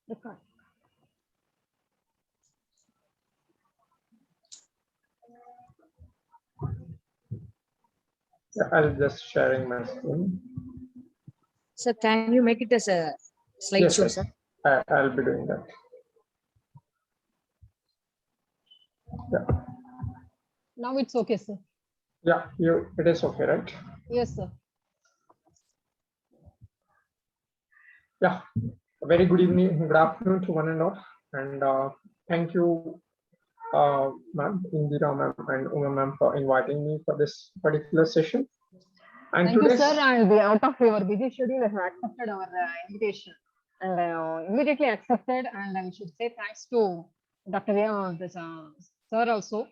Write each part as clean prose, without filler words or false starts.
Record. I'll just sharing my screen. Sir, can you make it as a slideshow, Yes, sir? I'll be doing that. Yeah, Now it's okay, sir. yeah, it is okay, right? Yes, sir. Yeah, a very good evening, good afternoon to one and all, and thank you, ma'am, Indira ma'am and Uma ma'am for inviting me for this particular session. And Thank you, today's sir. And out of your busy schedule, you have accepted our invitation and immediately accepted. And I should say thanks to Dr. Sir also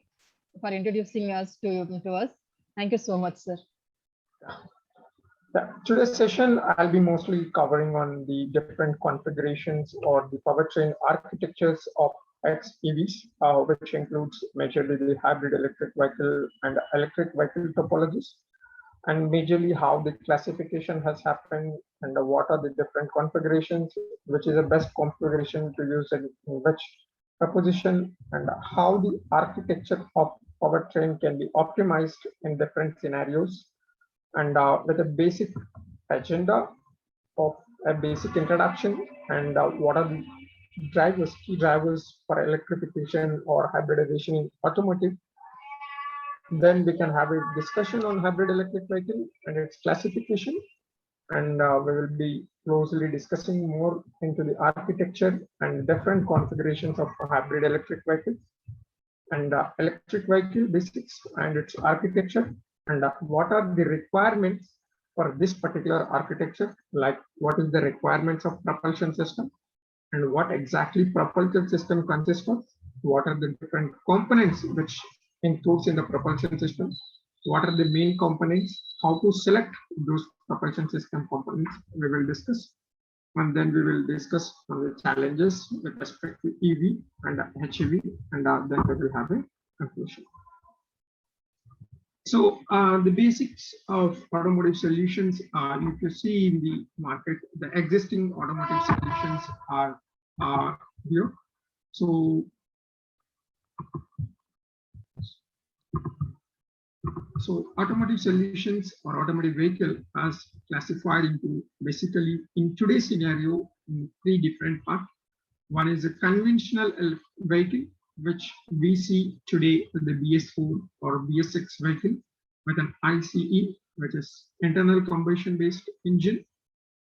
for introducing us to us. Thank you so much, sir. Today's session, I'll be mostly covering on the different configurations or the powertrain architectures of xEVs, which includes majorly the hybrid electric vehicle and electric vehicle topologies, and majorly how the classification has happened and what are the different configurations, which is the best configuration to use in which proposition, and how the architecture of powertrain can be optimized in different scenarios, and with a basic agenda of a basic introduction, and what are the key drivers for electrification or hybridization in automotive. Then we can have a discussion on hybrid electric vehicle and its classification, and we will be closely discussing more into the architecture and different configurations of hybrid electric vehicles, and electric vehicle basics and its architecture, and what are the requirements for this particular architecture, like what is the requirements of propulsion system and what exactly propulsion system consists of, what are the different components which includes in the propulsion system, what are the main components, how to select those propulsion system components we will discuss, and then we will discuss on the challenges with respect to EV and HEV, and then we will have a conclusion. So the basics of automotive solutions, if you see in the market, the existing automotive solutions are here. So automotive solutions or automotive vehicle as classified into basically in today's scenario in three different parts. One is a conventional vehicle, which we see today in the BS4 or BS6 vehicle with an ICE, which is internal combustion based engine.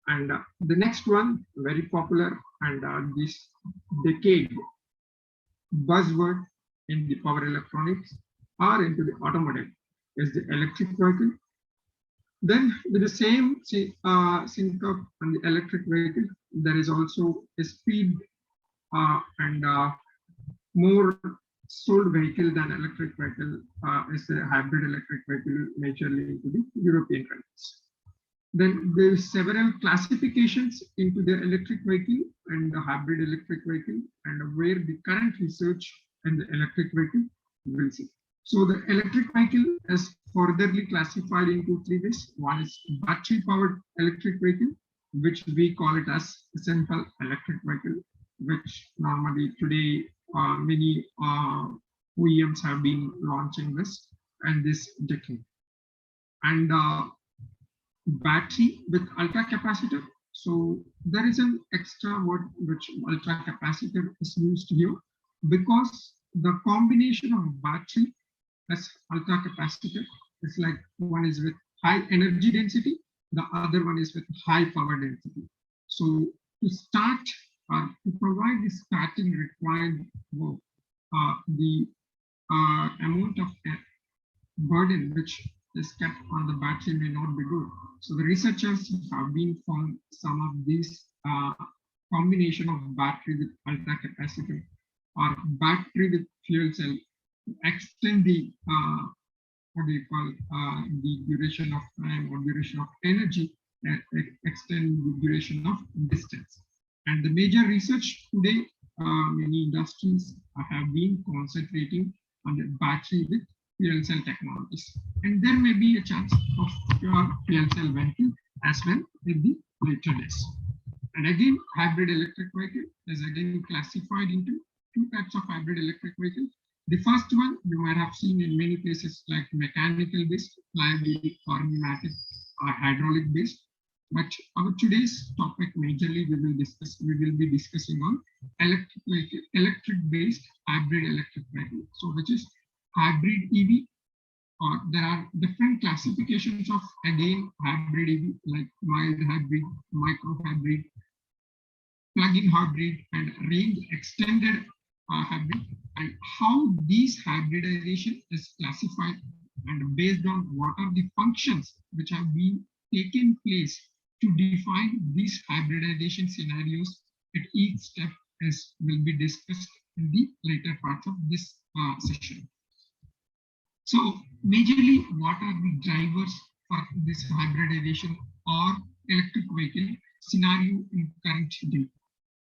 And the next one, very popular and this decade buzzword in the power electronics or into the automotive is the electric vehicle. Then with the same sync up on the electric vehicle, there is also a speed and more sold vehicle than electric vehicle is a hybrid electric vehicle, majorly into the European countries. Then there is several classifications into the electric vehicle and the hybrid electric vehicle, and where the current research in the electric vehicle will see. So the electric vehicle is furtherly classified into three ways. One is battery powered electric vehicle, which we call it as simple electric vehicle, which normally today many OEMs have been launching this and this decade. And battery with ultra capacitor. So there is an extra word which ultra capacitor is used here because the combination of battery plus ultra capacitor is like one is with high energy density, the other one is with high power density. So to start to provide the starting required work, the amount of burden which is kept on the battery may not be good. So the researchers have been found some of these combination of battery with ultra capacitor or battery with fuel cell to extend the what do you call the duration of time or duration of energy, extend the duration of distance. And the major research today, many industries have been concentrating on the battery with fuel cell technologies. And there may be a chance of pure fuel cell vehicle as well in the later days. And again, hybrid electric vehicle is again classified into two types of hybrid electric vehicles. The first one you might have seen in many places like mechanical based, flyable or pneumatic or hydraulic based. But our today's topic majorly we will be discussing on electric based hybrid electric vehicle. So which is hybrid EV, or there are different classifications of again hybrid EV like mild hybrid, micro hybrid, plug-in hybrid, and range extended hybrid, and how these hybridization is classified and based on what are the functions which have been taken place to define these hybridization scenarios at each step will be discussed in the later parts of this session. So majorly what are the drivers for this hybridization or electric vehicle scenario in current day?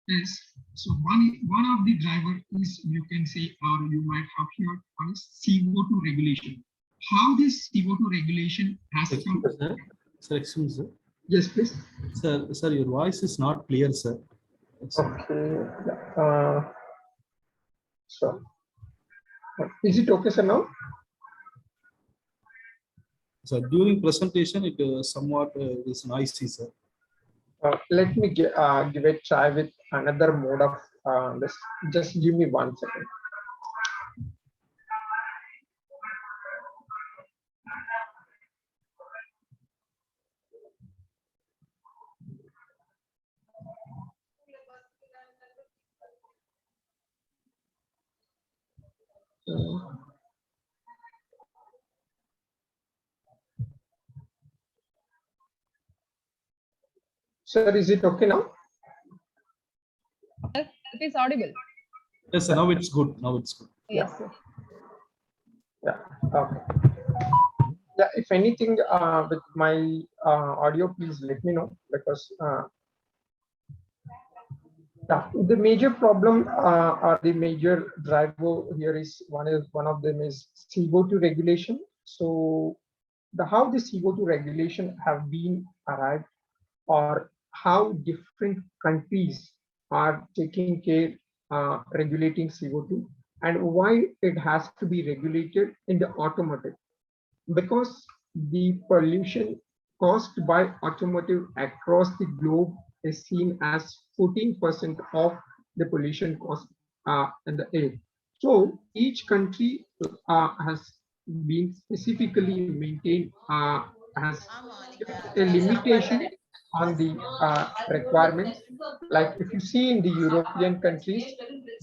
Is so one of the driver is, you can say, or you might have heard, on CO2 regulation. How this CO2 regulation has come. Sir, excuse me, sir. Yes, please. Sir, your voice is not clear, sir. Okay. So is it okay, sir, now? So during presentation, it somewhat is noisy, sir. Let me give a try with another mode of this. Just give me 1 second. Sir, is it okay now? It is audible. Yes, sir, now it's good. Now it's good. Yes, sir. Yeah. Okay. Yeah. If anything with my audio, please let me know, because yeah, the major problem or the major driver here is one of them is CO2 regulation. So how the CO2 regulation have been arrived, or how different countries are taking care regulating CO2, and why it has to be regulated in the automotive, because the pollution caused by automotive across the globe is seen as 14% of the pollution caused in the air. So each country has been specifically maintained, has a limitation on the requirements. Like if you see in the European countries,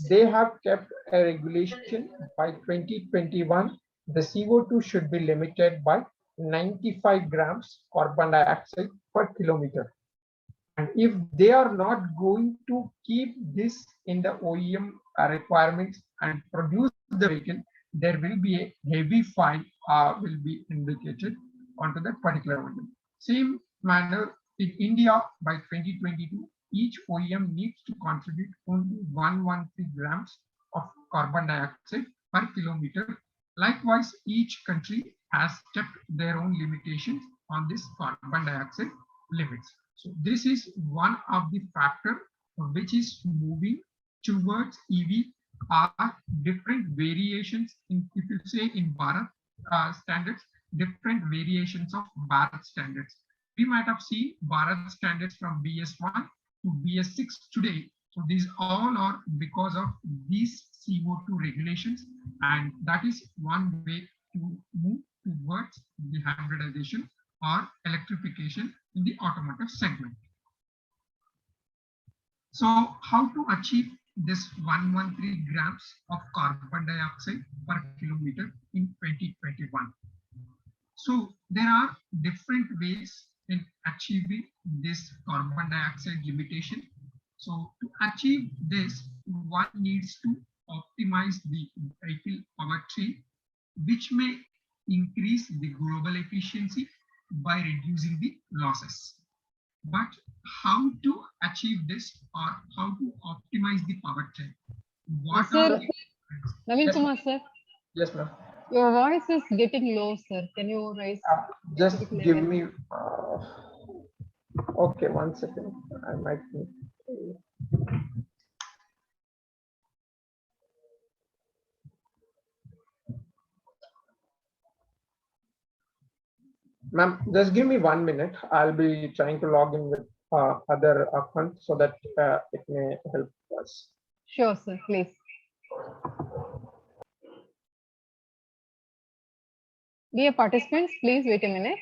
they have kept a regulation by 2021, the CO2 should be limited by 95 grams carbon dioxide per kilometer. And if they are not going to keep this in the OEM requirements and produce the vehicle, there will be a heavy fine will be indicated onto that particular vehicle. Same manner in India, by 2022, each OEM needs to contribute only 113 grams of carbon dioxide per kilometer. Likewise, each country has kept their own limitations on this carbon dioxide limits. So this is one of the factor which is moving towards EV. Are different variations in, if you say in Bharat standards, different variations of Bharat standards. We might have seen Bharat standards from BS1 to BS6 today. So these all are because of these CO2 regulations, and that is one way to move towards the hybridization or electrification in the automotive segment. So how to achieve this 113 grams of carbon dioxide per kilometer in 2021? So there are different ways in achieving this carbon dioxide limitation. So to achieve this, one needs to optimize the vehicle powertrain, which may increase the global efficiency by reducing the losses. But how to achieve this, or how to optimize the powertrain? What Sir, are the... Naveen Yes, Kumar, sir, yes, ma'am. your voice is getting low, sir. Can you raise? Just little give level? me Okay, 1 second. I might need. Ma'am, just give me 1 minute. I'll be trying to log in with other account so that it may help us. Sure, sir, please. Dear participants, please wait a minute.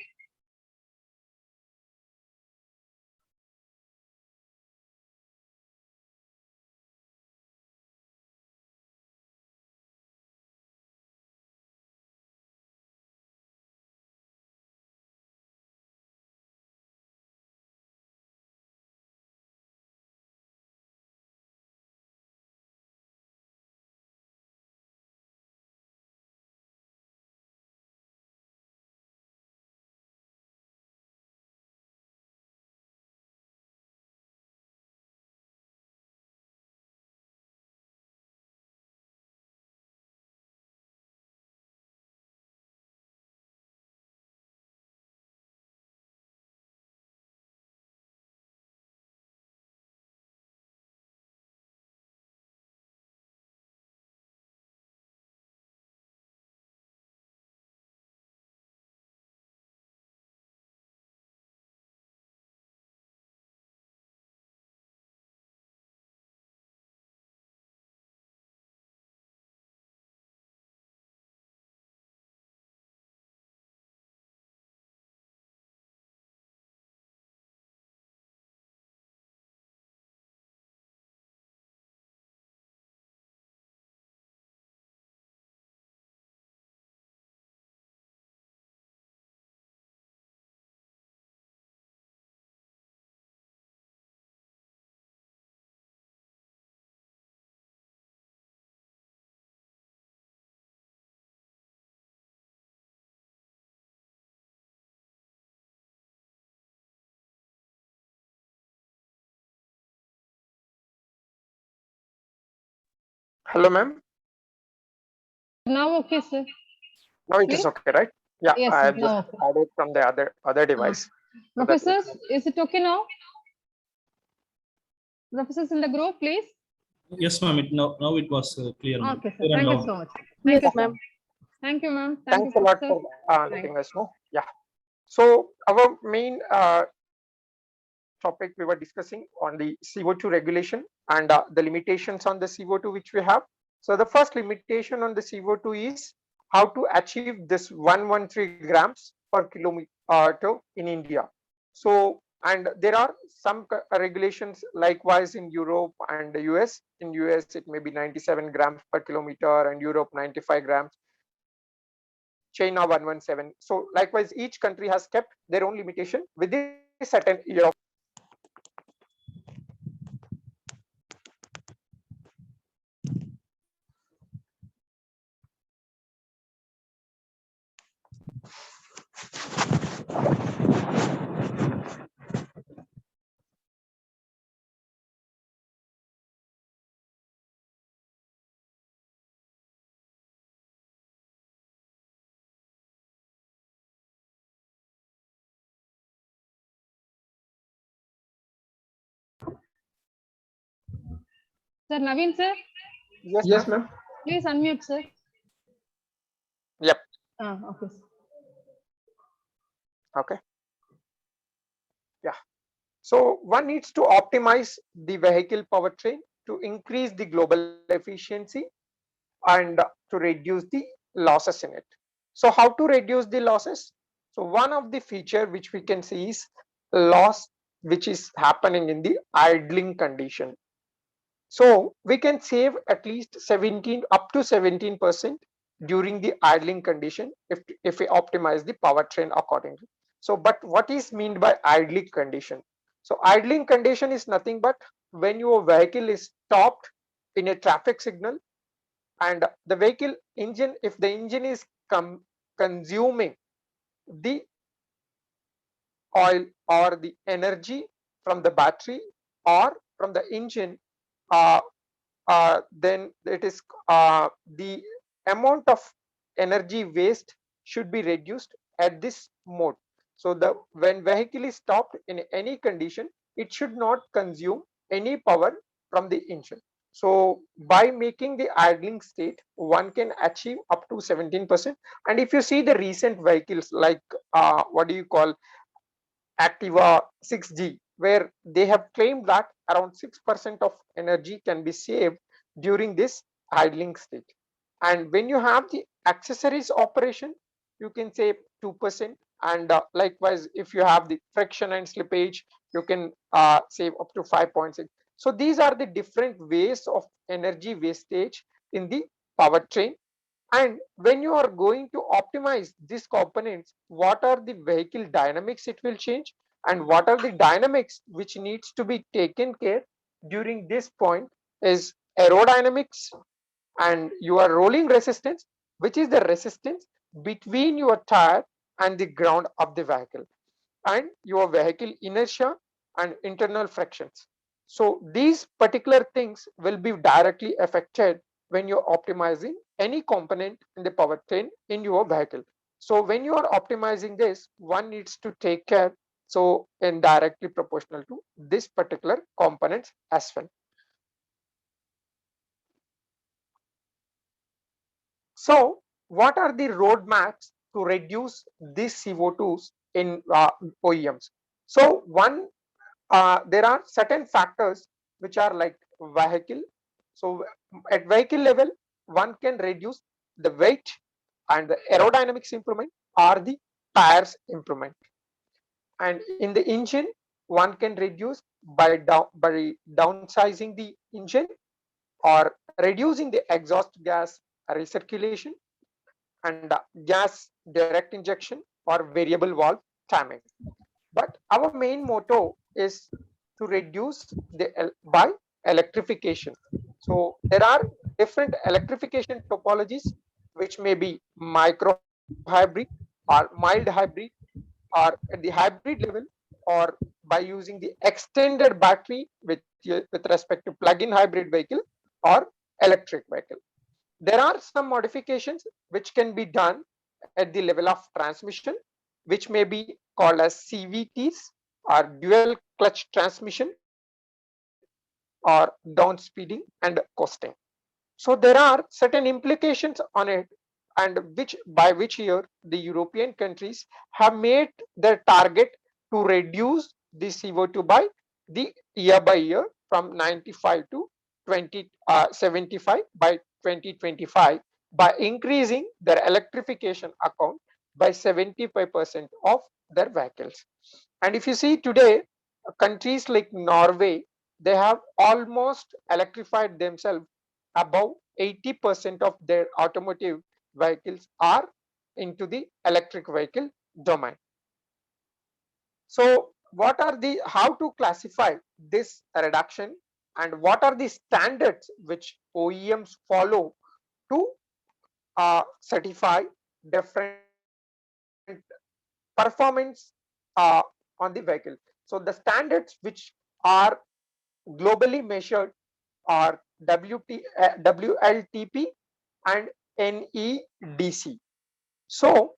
Hello, ma'am. Now, okay, sir. Now it is Please? okay, right? Yeah, Yes, I sir, have just now okay. added from the other device. So that Professors, is- is it okay now? Professors in the group, please. Yes, ma'am. Now it was clear, ma'am. Okay, sir. Clear and Thank you loud. so much. Thank you, Yes, sir. ma'am. Thank you, ma'am. Thank you, Thanks a lot professor. for letting us know. Yeah. So our main topic we were discussing on the CO2 regulation and the limitations on the CO2 which we have. So the first limitation on the CO2 is how to achieve this 113 grams per kilometer in India. So, and there are some regulations likewise in Europe and the US. In US it may be 97 grams per kilometer and Europe 95 grams. China 117. So likewise each country has kept their own limitation within a certain year of. Sir, Naveen, sir, Yes, Yes, ma'am. ma'am. please unmute, sir. Yep. Okay, sir. Okay. Yeah. So one needs to optimize the vehicle powertrain to increase the global efficiency and to reduce the losses in it. So how to reduce the losses? So one of the feature which we can see is loss which is happening in the idling condition. So we can save at least 17 up to 17% during the idling condition if we optimize the powertrain accordingly. So but what is meant by idling condition? So idling condition is nothing but when your vehicle is stopped in a traffic signal and the vehicle engine, if the engine is consuming the oil or the energy from the battery or from the engine, uh, then it is the amount of energy waste should be reduced at this mode. So when vehicle is stopped in any condition, it should not consume any power from the engine. So by making the idling state, one can achieve up to 17%. And if you see the recent vehicles like what do you call Activa 6G, where they have claimed that around 6% of energy can be saved during this idling state. And when you have the accessories operation, you can save 2%. And likewise, if you have the friction and slippage, you can save up to 5.6. So these are the different ways of energy wastage in the powertrain. And when you are going to optimize these components, what are the vehicle dynamics it will change, and what are the dynamics which needs to be taken care during this point is aerodynamics and your rolling resistance, which is the resistance between your tire and the ground of the vehicle, and your vehicle inertia and internal frictions. So these particular things will be directly affected when you're optimizing any component in the powertrain in your vehicle. So when you are optimizing this, one needs to take care so indirectly proportional to this particular components as well. So what are the roadmaps to reduce these CO2s in OEMs? So one, there are certain factors which are like vehicle. So at vehicle level, one can reduce the weight and the aerodynamics improvement or the tires improvement. And in the engine, one can reduce by downsizing the engine or reducing the exhaust gas recirculation and gas direct injection or variable valve timing. But our main motto is to reduce by electrification. So there are different electrification topologies, which may be micro hybrid or mild hybrid, or at the hybrid level, or by using the extended battery with respect to plug-in hybrid vehicle or electric vehicle. There are some modifications which can be done at the level of transmission, which may be called as CVTs or dual clutch transmission or down speeding and coasting. So there are certain implications on it, and which by which year the European countries have made their target to reduce the CO2 by year from 95 to 75 by 2025 by increasing their electrification account by 75% of their vehicles. And if you see today, countries like Norway, they have almost electrified themselves. Above 80% of their automotive vehicles are into the electric vehicle domain. So what are the, how to classify this reduction, and what are the standards which OEMs follow to certify different performance on the vehicle? So the standards which are globally measured are WLTP and NEDC. So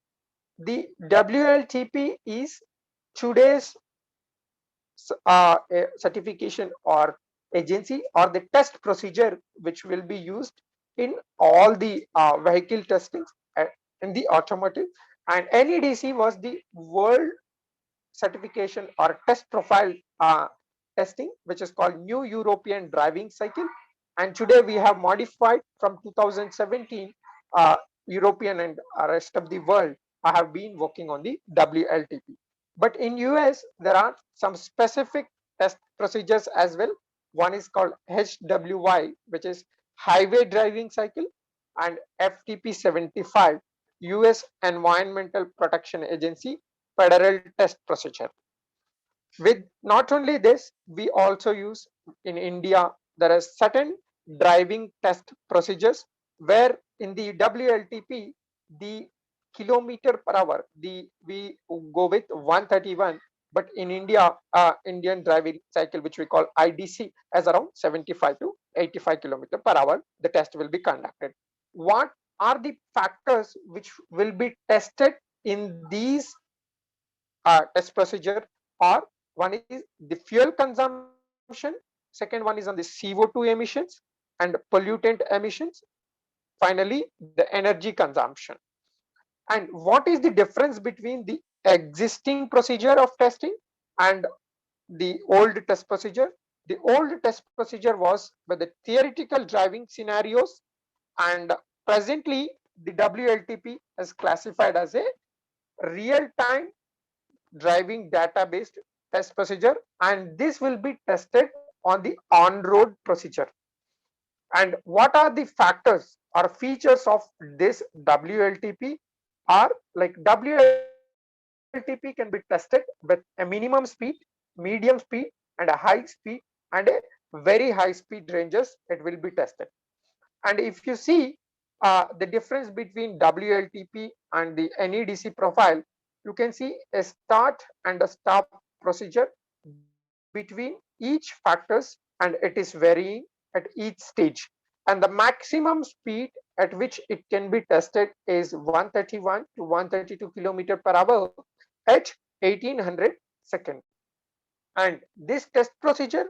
the WLTP is today's certification or agency or the test procedure which will be used in all the vehicle testings in the automotive, and NEDC was the world certification or test profile testing, which is called New European Driving Cycle. And today we have modified from 2017, European and rest of the world have been working on the WLTP. But in US, there are some specific test procedures as well. One is called HWY, which is Highway Driving Cycle, and FTP 75, US Environmental Protection Agency Federal Test Procedure. With not only this, we also use in India, there are certain driving test procedures where in the WLTP, the kilometer per hour, we go with 131, but in India, Indian driving cycle, which we call IDC, as around 75 to 85 kilometer per hour, the test will be conducted. What are the factors which will be tested in these test procedure are: one is the fuel consumption, second one is on the CO2 emissions and pollutant emissions, finally the energy consumption. And what is the difference between the existing procedure of testing and the old test procedure? The old test procedure was with the theoretical driving scenarios, and presently the WLTP is classified as a real-time driving data-based test procedure, and this will be tested on the on-road procedure. And what are the factors or features of this WLTP? Are like WLTP can be tested with a minimum speed, medium speed, and a high speed, and a very high speed ranges it will be tested. And if you see the difference between WLTP and the NEDC profile, you can see a start and a stop procedure between each factors, and it is varying at each stage. And the maximum speed at which it can be tested is 131 to 132 kilometer per hour at 1800 seconds. And this test procedure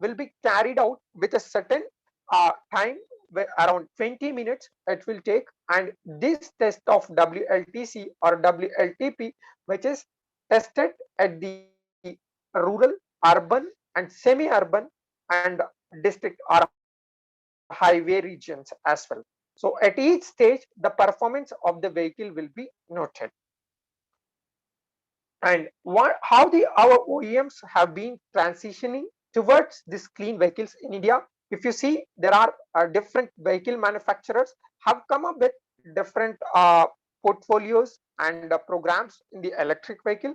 will be carried out with a certain time, around 20 minutes it will take. And this test of WLTC or WLTP, which is tested at the rural, urban, and semi-urban and district or highway regions as well. So at each stage, the performance of the vehicle will be noted. And how our OEMs have been transitioning towards these clean vehicles in India. If you see, there are different vehicle manufacturers have come up with different portfolios and programs in the electric vehicle.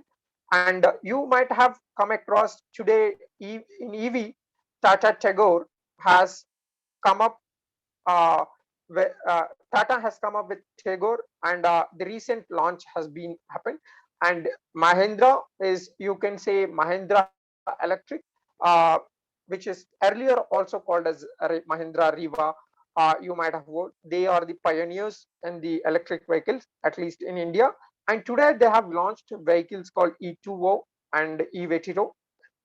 And you might have come across today in EV, Tata Tigor has come up Tata has come up with Tigor, and the recent launch has been happened. And Mahindra is, you can say, Mahindra Electric, which is earlier also called as Mahindra Riva. You might have heard. They are the pioneers in the electric vehicles, at least in India. And today they have launched vehicles called E2O and E-Vetiro,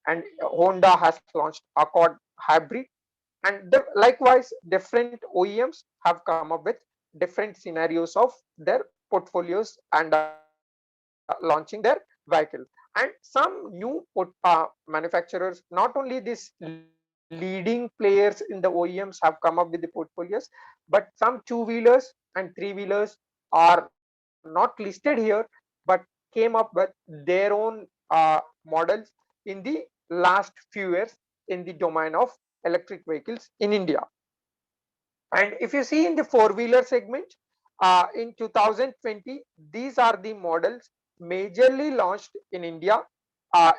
and Honda has launched Accord Hybrid. And likewise, different OEMs have come up with different scenarios of their portfolios and launching their vehicle. And some new manufacturers, not only these leading players in the OEMs have come up with the portfolios, but some two-wheelers and three-wheelers are not listed here, but came up with their own models in the last few years in the domain of electric vehicles in India. And if you see in the four-wheeler segment, in 2020, these are the models majorly launched in India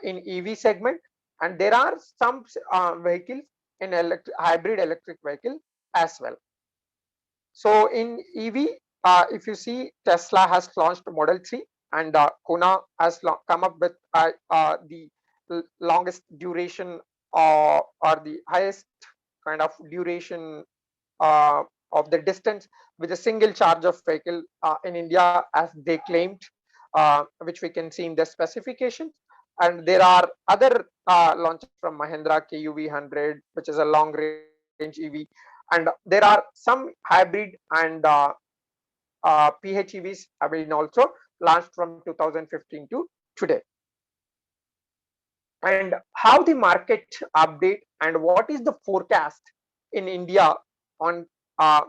in EV segment. And there are some vehicles in hybrid electric vehicle as well. So in EV, if you see, Tesla has launched Model 3, and Kona has come up with the longest duration or the highest kind of duration of the distance with a single charge of vehicle in India, as they claimed, which we can see in the specifications. And there are other launches from Mahindra KUV100, which is a long range EV. And there are some hybrid and PHEVs have been also launched from 2015 to today. And how the market update and what is the forecast in India on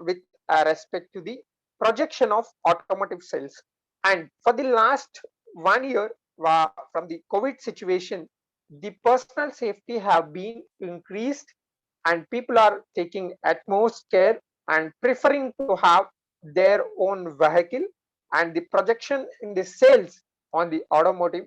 with respect to the projection of automotive sales. And for the last 1 year, from the COVID situation, the personal safety have been increased, and people are taking utmost care and preferring to have their own vehicle. And the projection in the sales on the automotive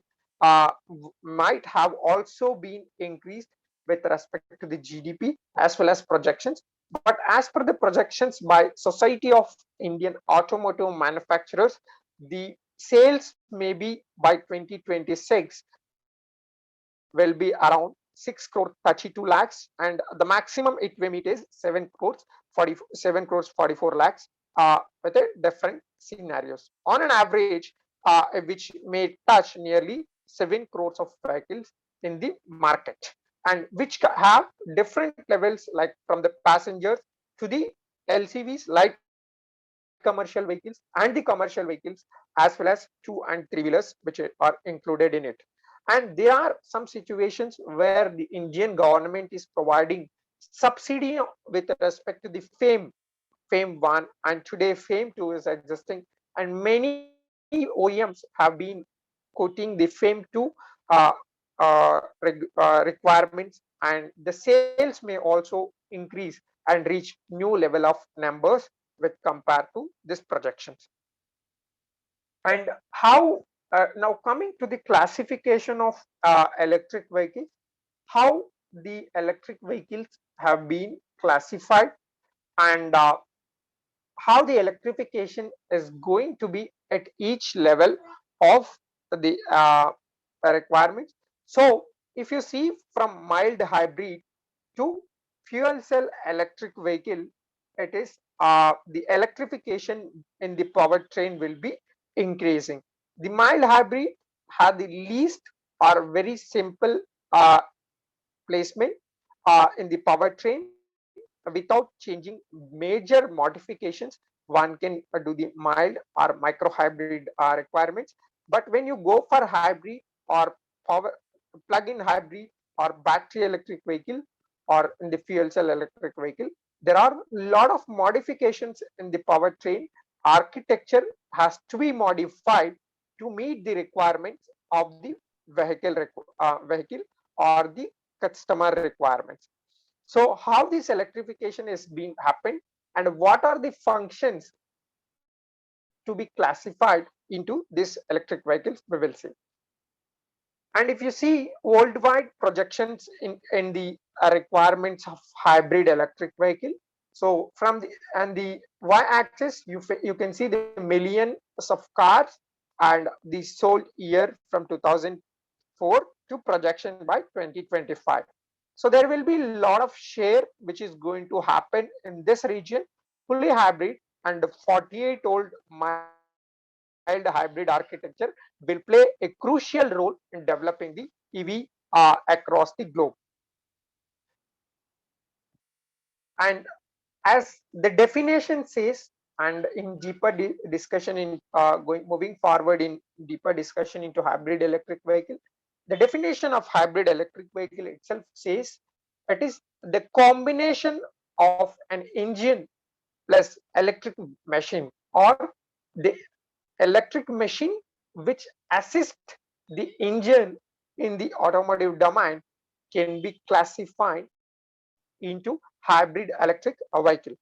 might have also been increased with respect to the GDP as well as projections. But as per the projections by Society of Indian Automotive Manufacturers, the sales maybe by 2026 will be around 6 crore 32 lakhs, and the maximum it may meet is 7 crores 44 lakhs with a different scenarios. On an average, which may touch nearly 7 crores of vehicles in the market, and which have different levels, like from the passengers to the LCVs, light commercial vehicles, and the commercial vehicles, as well as 2 and 3 wheelers, which are included in it. And there are some situations where the Indian government is providing subsidy with respect to the FAME 1, and today FAME 2 is existing, and many OEMs have been quoting the FAME 2 requirements, and the sales may also increase and reach new level of numbers with compared to this projections. And how now coming to the classification of electric vehicles, how the electric vehicles have been classified, and how the electrification is going to be at each level of the requirements. So if you see, from mild hybrid to fuel cell electric vehicle, it is the electrification in the powertrain will be increasing. The mild hybrid have the least or very simple placement in the powertrain without changing major modifications. One can do the mild or micro hybrid requirements. But when you go for hybrid or power plug-in hybrid or battery electric vehicle or in the fuel cell electric vehicle, there are a lot of modifications in the powertrain. Architecture has to be modified to meet the requirements of the vehicle or the customer requirements. So how this electrification is being happened, and what are the functions to be classified into this electric vehicles, we will see. And if you see worldwide projections in the requirements of hybrid electric vehicle, so from the y-axis, you can see the millions of cars and the sold year from 2004 to projection by 2025. So there will be a lot of share which is going to happen in this region. Fully hybrid and 48-volt mild hybrid architecture will play a crucial role in developing the EV across the globe. And as the definition says, and in deeper discussion in moving forward in deeper discussion into hybrid electric vehicle, the definition of hybrid electric vehicle itself says it is the combination of an engine plus electric machine, or the electric machine which assist the engine in the automotive domain can be classified into hybrid electric vehicle.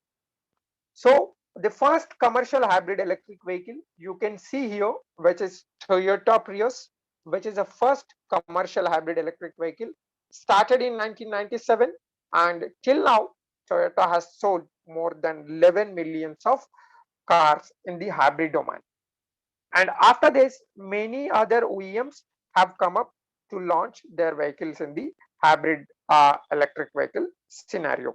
So the first commercial hybrid electric vehicle you can see here, which is Toyota Prius, which is the first commercial hybrid electric vehicle, started in 1997, and till now Toyota has sold more than 11 millions of cars in the hybrid domain. And after this, many other OEMs have come up to launch their vehicles in the hybrid electric vehicle scenario.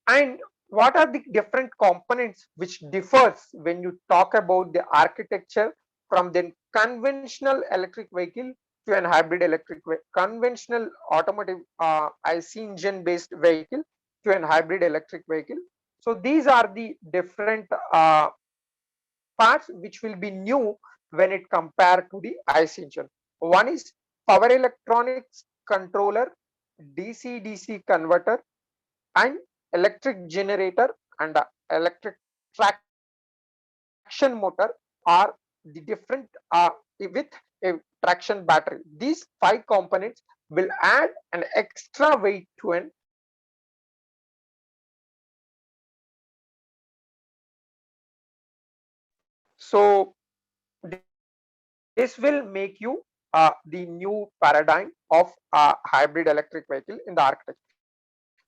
And what are the different components which differs when you talk about the architecture from the conventional electric vehicle to an hybrid electric conventional automotive IC engine based vehicle to an hybrid electric vehicle? So these are the different parts which will be new when it compared to the IC engine. One is power electronics controller, DC-DC converter, and electric generator and electric traction motor are the different with a traction battery. These 5 components will add an extra weight to an so this will make you the new paradigm of hybrid electric vehicle in the architecture.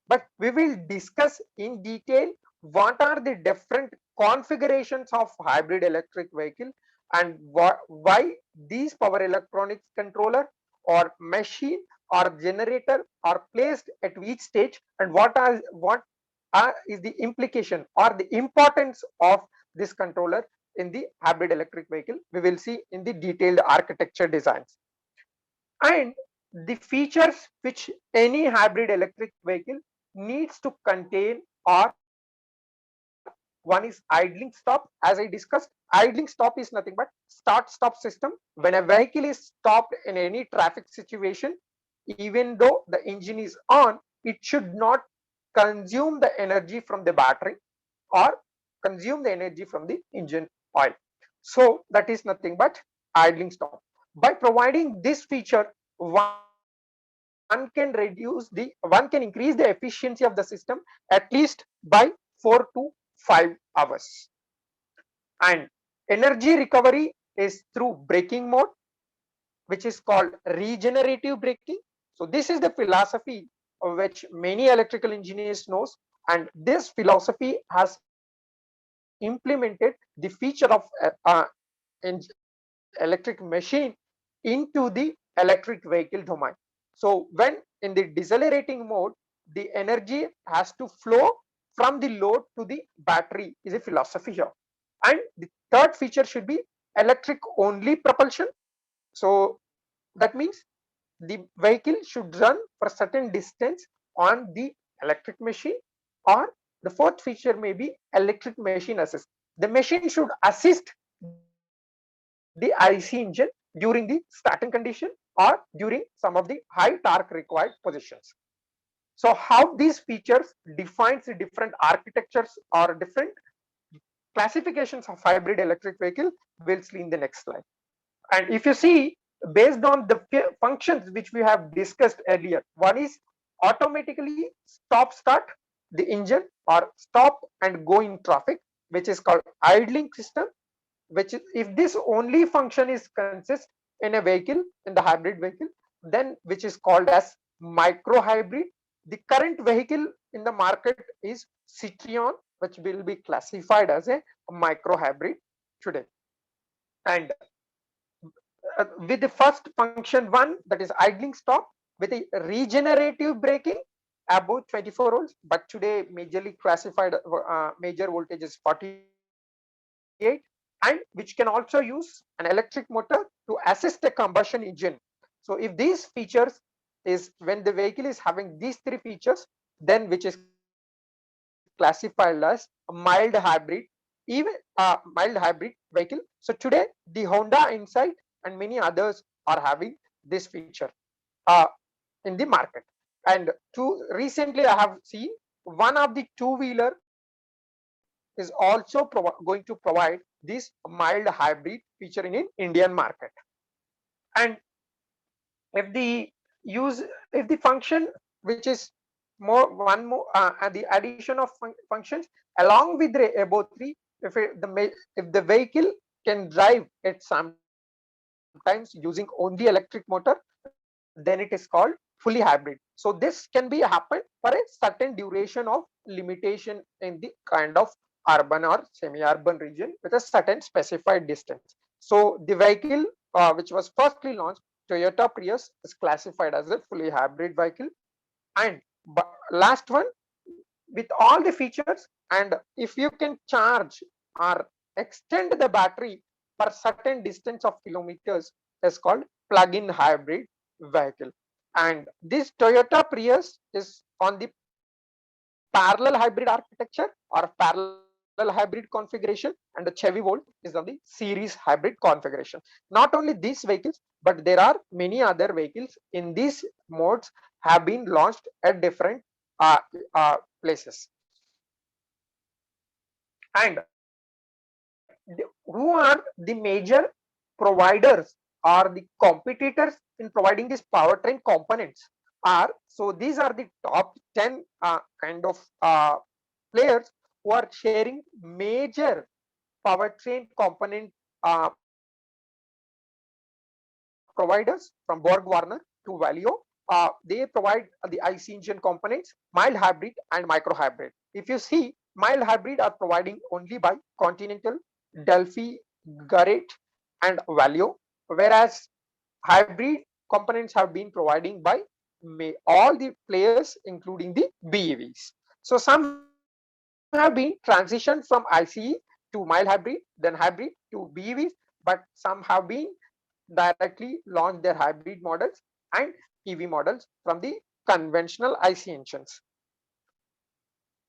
But we will discuss in detail what are the different configurations of hybrid electric vehicle, and why these power electronics controller or machine or generator are placed at each stage, and what is the implication or the importance of this controller in the hybrid electric vehicle. We will see in the detailed architecture designs. And the features which any hybrid electric vehicle needs to contain are: one is idling stop. As I discussed, idling stop is nothing but start stop system. When a vehicle is stopped in any traffic situation, even though the engine is on, it should not consume the energy from the battery or consume the energy from the engine oil. So that is nothing but idling stop. By providing this feature, one can increase the efficiency of the system at least by 4 to 5 hours. And energy recovery is through braking mode, which is called regenerative braking. So this is the philosophy of which many electrical engineers knows, and this philosophy has implemented the feature of electric machine into the electric vehicle domain. So when in the decelerating mode, the energy has to flow from the load to the battery is a philosophy here. And the third feature should be electric only propulsion. So that means the vehicle should run for a certain distance on the electric machine, or the fourth feature may be electric machine assist. The machine should assist the IC engine during the starting condition or during some of the high torque required positions. So how these features defines the different architectures or different classifications of hybrid electric vehicle, we'll see in the next slide. And if you see, based on the functions which we have discussed earlier, one is automatically stop start the engine or stop and go in traffic, which is called idling system, which is, if this only function is consist in a vehicle, in the hybrid vehicle, then which is called as micro hybrid. The current vehicle in the market is Citroen, which will be classified as a micro hybrid today. And with the first function one, that is idling stop, with a regenerative braking above 24 volts, but today majorly classified major voltage is 48, and which can also use an electric motor to assist a combustion engine. So if these features is, when the vehicle is having these three features, then which is classified as a mild hybrid, even a mild hybrid vehicle. So today the Honda Insight and many others are having this feature in the market. And recently I have seen one of the two-wheeler is also going to provide this mild hybrid feature in Indian market. And if the function which is the addition of functions along with the above three, if the vehicle can drive it sometimes using only electric motor, then it is called fully hybrid. So this can be happen for a certain duration of limitation in the kind of urban or semi-urban region with a certain specified distance. So the vehicle which was firstly launched, Toyota Prius, is classified as a fully hybrid vehicle. And last one, with all the features, and if you can charge or extend the battery for certain distance of kilometers, is called plug-in hybrid vehicle. And this Toyota Prius is on the parallel hybrid architecture or parallel hybrid configuration, and the Chevy Volt is on the series hybrid configuration. Not only these vehicles, but there are many other vehicles in these modes have been launched at different places. And who are the major providers or the competitors in providing these powertrain components are? So these are the top 10 kind of players who are sharing major powertrain component providers, from BorgWarner to Valeo. They provide the IC engine components, mild hybrid and micro hybrid. If you see, mild hybrid are providing only by Continental, Delphi, Garrett and Valeo, whereas hybrid components have been providing by all the players including the BEVs. So some have been transitioned from ICE to mild hybrid, then hybrid to BEVs, but some have been directly launched their hybrid models and EV models from the conventional IC engines.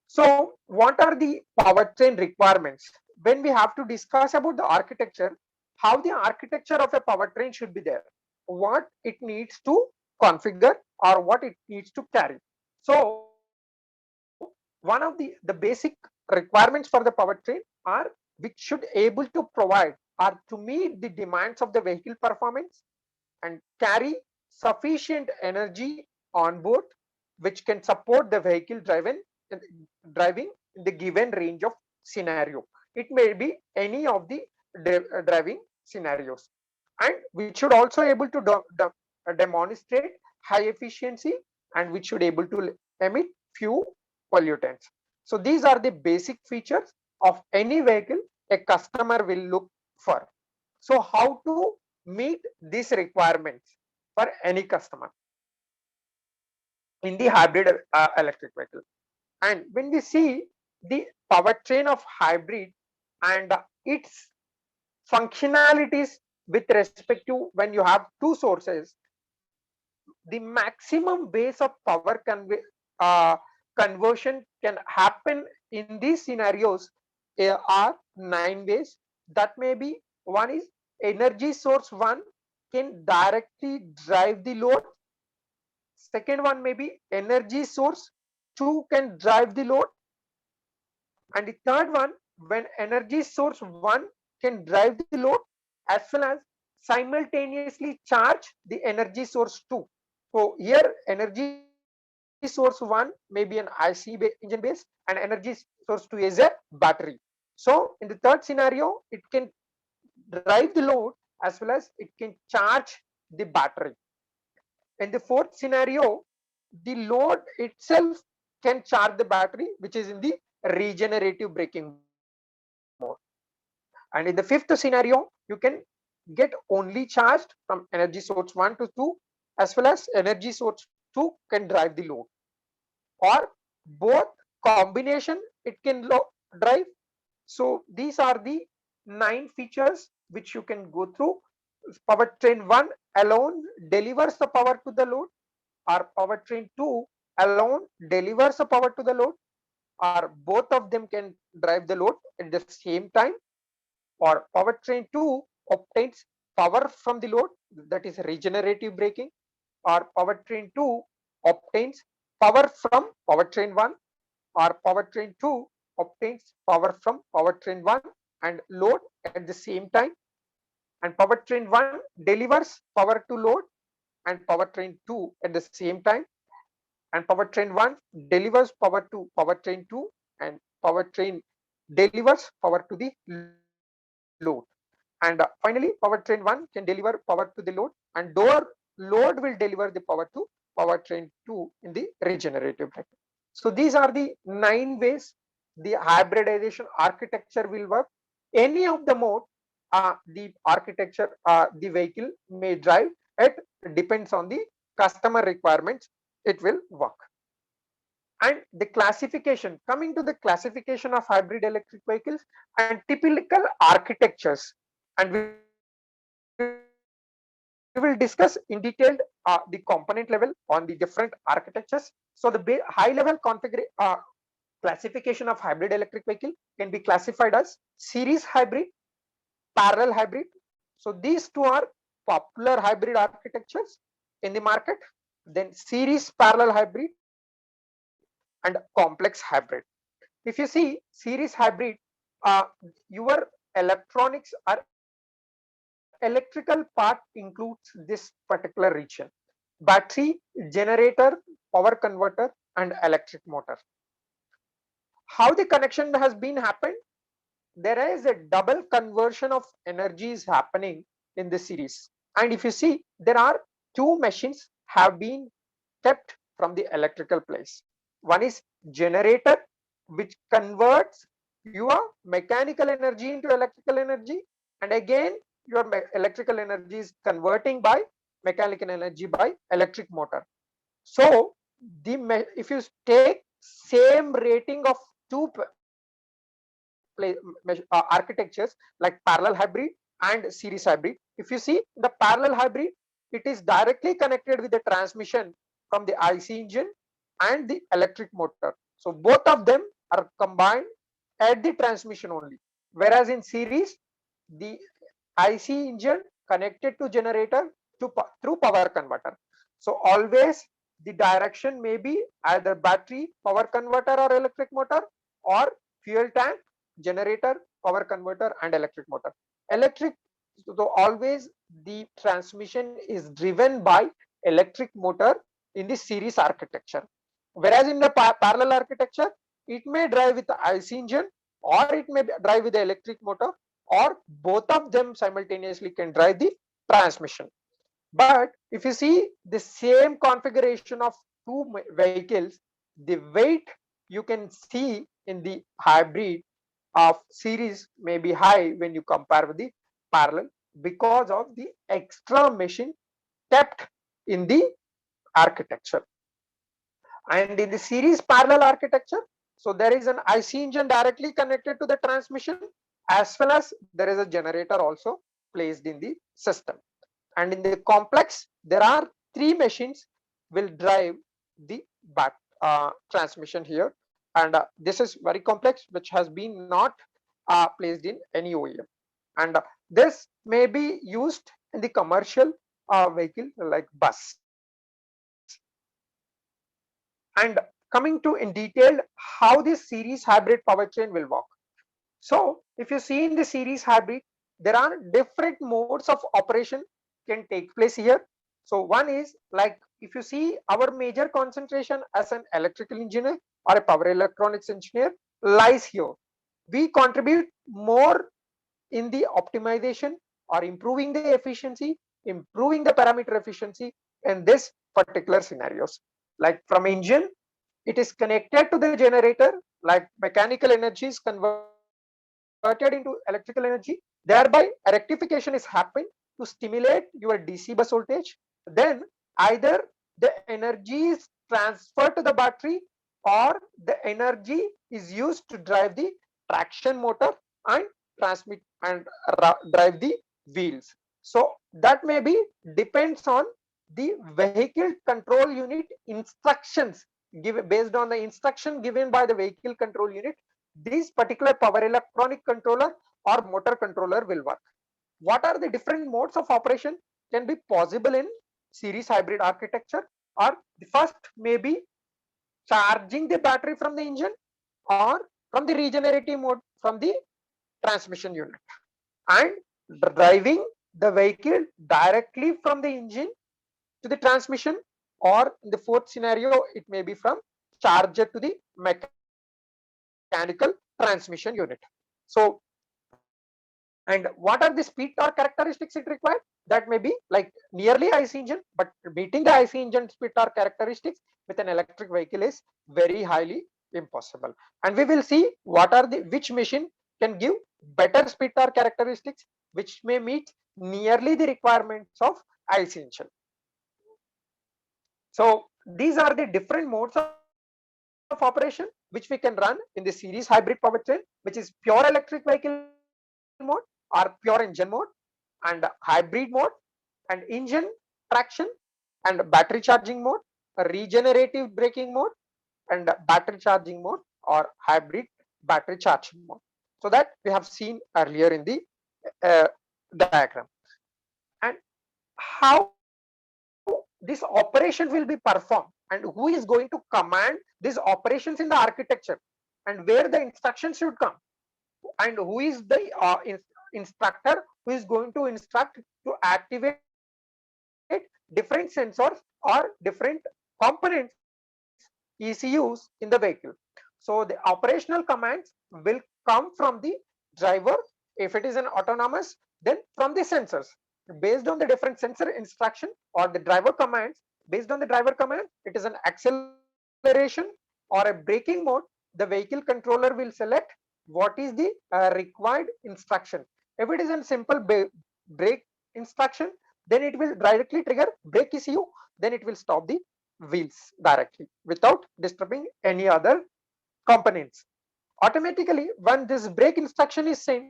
So what are the powertrain requirements? When we have to discuss about the architecture, how the architecture of a powertrain should be there, what it needs to configure or what it needs to carry. So one of the basic requirements for the powertrain are which should able to provide or to meet the demands of the vehicle performance and carry sufficient energy on board, which can support the vehicle driving in the given range of scenario. It may be any of the driving scenarios, and which should also able to demonstrate high efficiency, and which should able to emit few pollutants. So these are the basic features of any vehicle a customer will look for. So how to meet these requirements for any customer in the hybrid electric vehicle? And when we see the powertrain of hybrid and its functionalities with respect to when you have two sources, the maximum base of power conversion can happen in these scenarios are 9 ways. That may be, one is energy source 1 can directly drive the load. Second one may be energy source 2 can drive the load. And the third one, when energy source 1 can drive the load as well as simultaneously charge the energy source 2. So here energy source 1 may be an IC engine base and energy source 2 is a battery. So in the third scenario, it can drive the load as well as it can charge the battery. In the fourth scenario, the load itself can charge the battery, which is in the regenerative braking mode. And in the fifth scenario, you can get only charged from energy source 1 to 2, as well as energy source 2 can drive the load, or both combination it can drive. So these are the 9 features which you can go through. Powertrain 1 alone delivers the power to the load, or powertrain 2 alone delivers the power to the load, or both of them can drive the load at the same time, or powertrain 2 obtains power from the load, that is regenerative braking, or powertrain 2 obtains power from powertrain 1, or powertrain 2 obtains power from powertrain 1 and load at the same time, and powertrain 1 delivers power to load and powertrain 2 at the same time, and powertrain 1 delivers power to powertrain 2 and powertrain delivers power to the load. And finally, powertrain 1 can deliver power to the load, and load will deliver the power to powertrain 2 in the regenerative braking. So these are the 9 ways the hybridization architecture will work. Any of the mode, the architecture, the vehicle may drive, it depends on the customer requirements, it will work. And the classification, coming to the classification of hybrid electric vehicles and typical architectures, and we will discuss in detail the component level on the different architectures. So the high level classification of hybrid electric vehicle can be classified as series hybrid, parallel hybrid. So these two are popular hybrid architectures in the market. Then series parallel hybrid and complex hybrid. If you see series hybrid, your electronics or electrical part includes this particular region: battery, generator, power converter, and electric motor. How the connection has been happened? There is a double conversion of energies happening in the series. And if you see, there are two machines have been kept from the electrical place. One is generator, which converts your mechanical energy into electrical energy, and again your electrical energy is converting by mechanical energy by electric motor. So if you take same rating of two architectures like parallel hybrid and series hybrid. If you see the parallel hybrid, it is directly connected with the transmission from the IC engine and the electric motor. So both of them are combined at the transmission only. Whereas in series, the IC engine connected to generator through power converter. So always the direction may be either battery, power converter or electric motor, or fuel tank, generator, power converter and electric motor. Electric, so always the transmission is driven by electric motor in the series architecture. Whereas in the parallel architecture, it may drive with the IC engine or it may drive with the electric motor, or both of them simultaneously can drive the transmission. But if you see the same configuration of two vehicles, the weight you can see in the hybrid of series may be high when you compare with the parallel, because of the extra machine kept in the architecture. And in the series parallel architecture, so there is an IC engine directly connected to the transmission, as well as there is a generator also placed in the system. And in the complex, there are three machines will drive the transmission here. And this is very complex, which has been not placed in any OEM. And this may be used in the commercial vehicle like bus. And coming to in detail how this series hybrid powertrain will work. So if you see in the series hybrid, there are different modes of operation can take place here. So one is like, if you see our major concentration as an electrical engineer or a power electronics engineer lies here. We contribute more in the optimization or improving the efficiency, improving the parameter efficiency in this particular scenarios. Like from engine, it is connected to the generator, like mechanical energy is converted into electrical energy, thereby a rectification is happening to stimulate your DC bus voltage. Then either the energy is transferred to the battery or the energy is used to drive the traction motor and transmit and drive the wheels. So that may be depends on the vehicle control unit instructions given. Based on the instruction given by the vehicle control unit, this particular power electronic controller or motor controller will work. What are the different modes of operation can be possible in series hybrid architecture? Or the first may be charging the battery from the engine, or from the regenerative mode from the transmission unit, and driving the vehicle directly from the engine to the transmission, or in the fourth scenario it may be from charger to the mechanical transmission unit. So, and what are the speed torque characteristics it required? That may be like nearly IC engine, but beating the IC engine speed torque characteristics with an electric vehicle is very highly impossible. And we will see what are the which machine can give better speed torque characteristics, which may meet nearly the requirements of IC engine. So these are the different modes of operation which we can run in the series hybrid powertrain, which is pure electric vehicle mode or pure engine mode, and hybrid mode, and engine traction, and battery charging mode, a regenerative braking mode, and battery charging mode or hybrid battery charging mode. So that we have seen earlier in the diagram. And how this operation will be performed, and who is going to command these operations in the architecture, and where the instructions should come, and who is the instructor who is going to instruct to activate different sensors or different components ECUs in the vehicle. So the operational commands will come from the driver. If it is an autonomous, then from the sensors. Based on the different sensor instruction or the driver commands, based on the driver command, it is an acceleration or a braking mode. The vehicle controller will select what is the required instruction. If it is a simple brake instruction, then it will directly trigger brake ECU, then it will stop the wheels directly without disturbing any other components. automatically when this brake instruction is sent,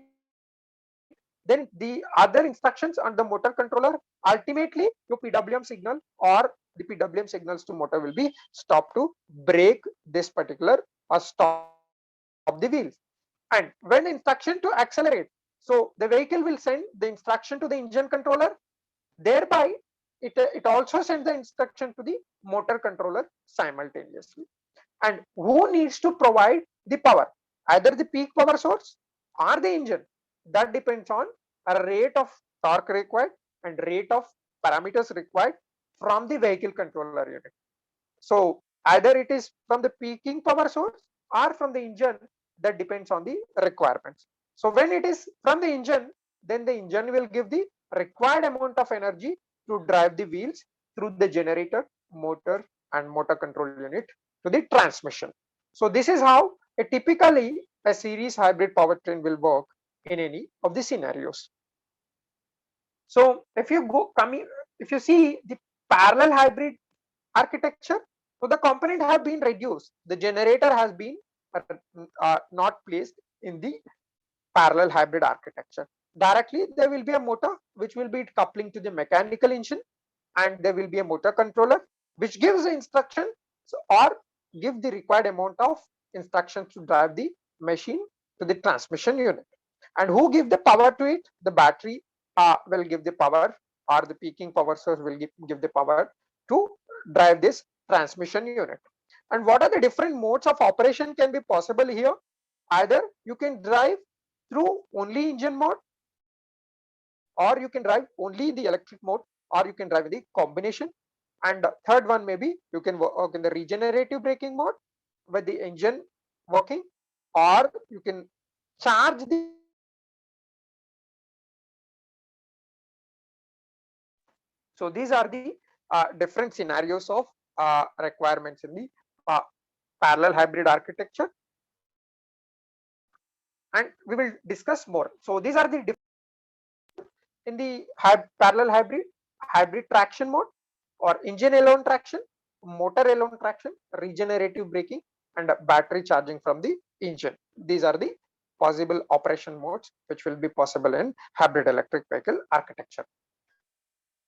then the other instructions on the motor controller, ultimately your PWM signal or the PWM signals to motor will be stopped to brake this particular or stop the wheels. And when instruction to accelerate, so the vehicle will send the instruction to the engine controller, thereby it also sends the instruction to the motor controller simultaneously. And who needs to provide the power? Either the peak power source or the engine. That depends on a rate of torque required and rate of parameters required from the vehicle controller unit. So either it is from the peaking power source or from the engine, that depends on the requirements. So when it is from the engine, then the engine will give the required amount of energy to drive the wheels through the generator, motor and motor control unit to the transmission. So this is how typically a series hybrid powertrain will work in any of the scenarios. So if you see the parallel hybrid architecture, so the component have been reduced. The generator has been not placed in the parallel hybrid architecture. Directly there will be a motor which will be coupling to the mechanical engine, and there will be a motor controller which gives the instructions or give the required amount of instructions to drive the machine to the transmission unit. And who give the power to it? The battery will give the power, or the peaking power source will give the power to drive this transmission unit. And what are the different modes of operation can be possible here? Either you can drive through only engine mode, or you can drive only the electric mode, or you can drive the combination. And third one, maybe you can work in the regenerative braking mode with the engine working, or you can charge the So these are the different scenarios of requirements in the parallel hybrid architecture, and we will discuss more. So these are the in the parallel hybrid traction mode, or engine alone traction, motor alone traction, regenerative braking, and battery charging from the engine. These are the possible operation modes which will be possible in hybrid electric vehicle architecture.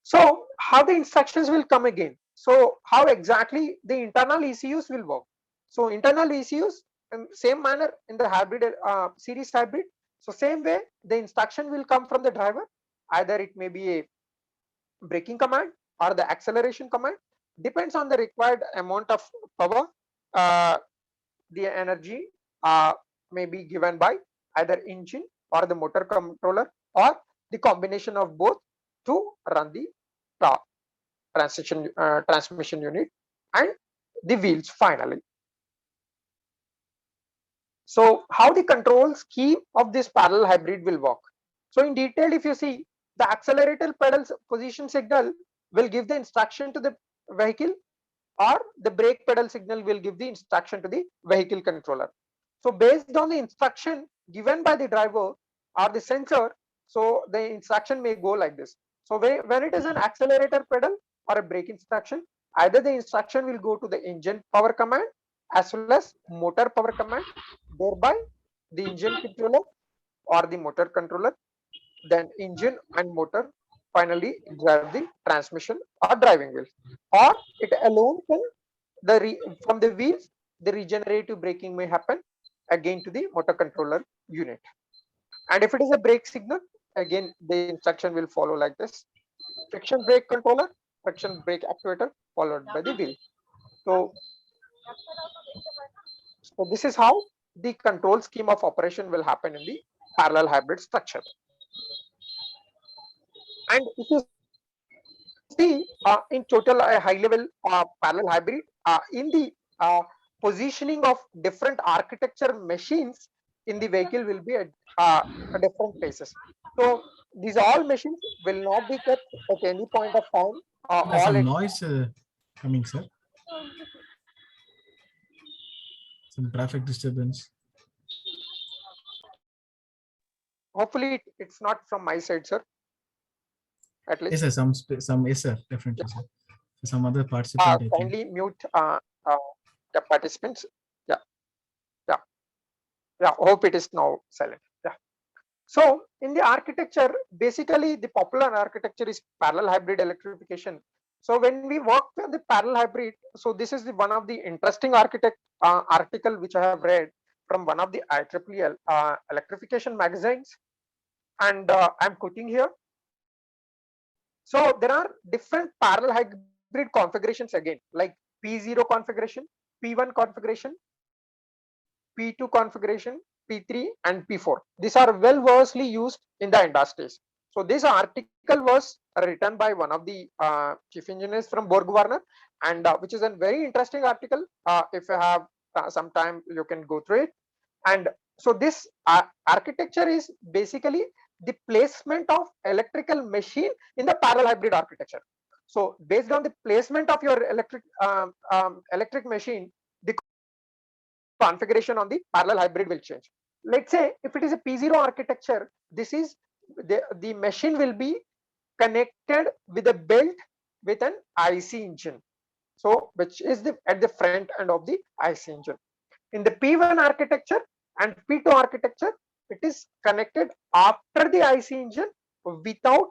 So how the instructions will come again? So how exactly the internal ECUs will work? So internal ECUs in same manner in the hybrid series hybrid. So same way the instruction will come from the driver. Either it may be a braking command or the acceleration command. Depends on the required amount of power. The energy may be given by either engine or the motor controller, or the combination of both to run the transmission unit and the wheels finally. So how the control scheme of this parallel hybrid will work? So in detail, if you see, the accelerator pedal's position signal will give the instruction to the vehicle, or the brake pedal signal will give the instruction to the vehicle controller. So based on the instruction given by the driver or the sensor, so the instruction may go like this. So when it is an accelerator pedal or a brake instruction, either the instruction will go to the engine power command as well as motor power command, thereby the engine controller or the motor controller, then engine and motor finally drive the transmission or driving wheels, or it alone can from the wheels the regenerative braking may happen again to the motor controller unit. And if it is a brake signal, again the instruction will follow like this: friction brake controller, friction brake actuator, followed by the wheel. So this is how the control scheme of operation will happen in the parallel hybrid structure. And if you see in total a high level parallel hybrid, in the positioning of different architecture machines in the vehicle will be at different places. So these all machines will not be kept at any point of time. There's some noise coming, sir. Some traffic disturbance. Hopefully it's not from my side, sir. At least. Yes, sir. Some yes, sir. Definitely, sir. Some other participant. Kindly mute the participants. Yeah. Yeah, hope it is now silent. Yeah. So in the architecture, basically the popular architecture is parallel hybrid electrification. So when we work on the parallel hybrid, so this is one of the interesting article which I have read from one of the IEEE electrification magazines, and I'm quoting here. So there are different parallel hybrid configurations again, like P0 configuration, P1 configuration, P2 configuration, P3 and P4. These are well versely used in the industries. So this article was written by one of the chief engineers from Borg Warner, and which is a very interesting article. If you have some time, you can go through it. And so this architecture is basically the placement of electrical machine in the parallel hybrid architecture. So based on the placement of your electric machine, the configuration on the parallel hybrid will change. Let's say if it is a P0 architecture, this is the machine will be connected with a belt with an IC engine. So which is at the front end of the IC engine. In the P1 architecture and P2 architecture, it is connected after the IC engine without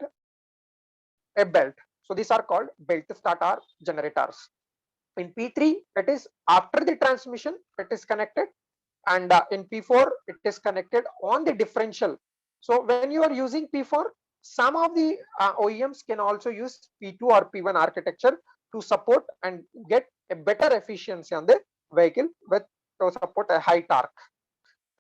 a belt. So these are called belt starter generators. In P3, it is after the transmission, it is connected, and in P4, it is connected on the differential. So when you are using P4, some of the OEMs can also use P2 or P1 architecture to support and get a better efficiency on the vehicle with to support a high torque.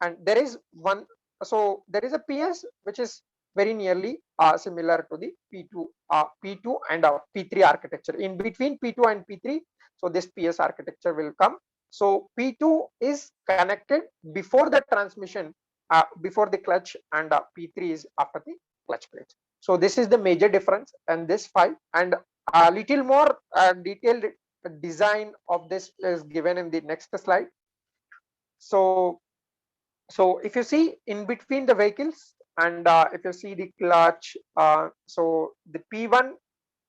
And there is one, so there is a PS which is very nearly similar to the P2 and P3 architecture. In between P2 and P3, so this PS architecture will come. So P2 is connected before the transmission, before the clutch, and P3 is after the clutch plate. So this is the major difference in this file, and a little more detailed design of this is given in the next slide. So if you see in between the vehicles, and if you see the clutch, so the P1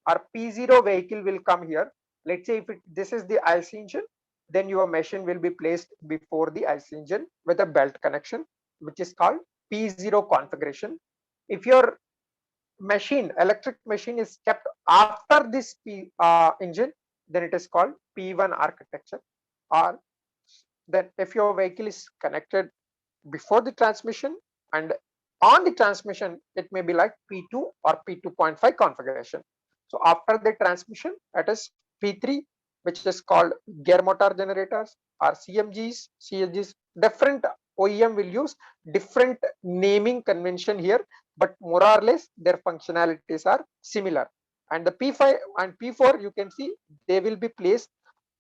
or P0 vehicle will come here. Let's say if this is the IC engine, then your machine will be placed before the IC engine with a belt connection, which is called P0 configuration. If your electric machine is kept after this engine, then it is called P1 architecture. Or then if your vehicle is connected before the transmission and on the transmission, it may be like P2 or P2.5 configuration. So after the transmission, that is P3, which is called gear motor generators or CMGs, CSGs. Different OEM will use different naming convention here, but more or less their functionalities are similar. And the P5 and P4, you can see they will be placed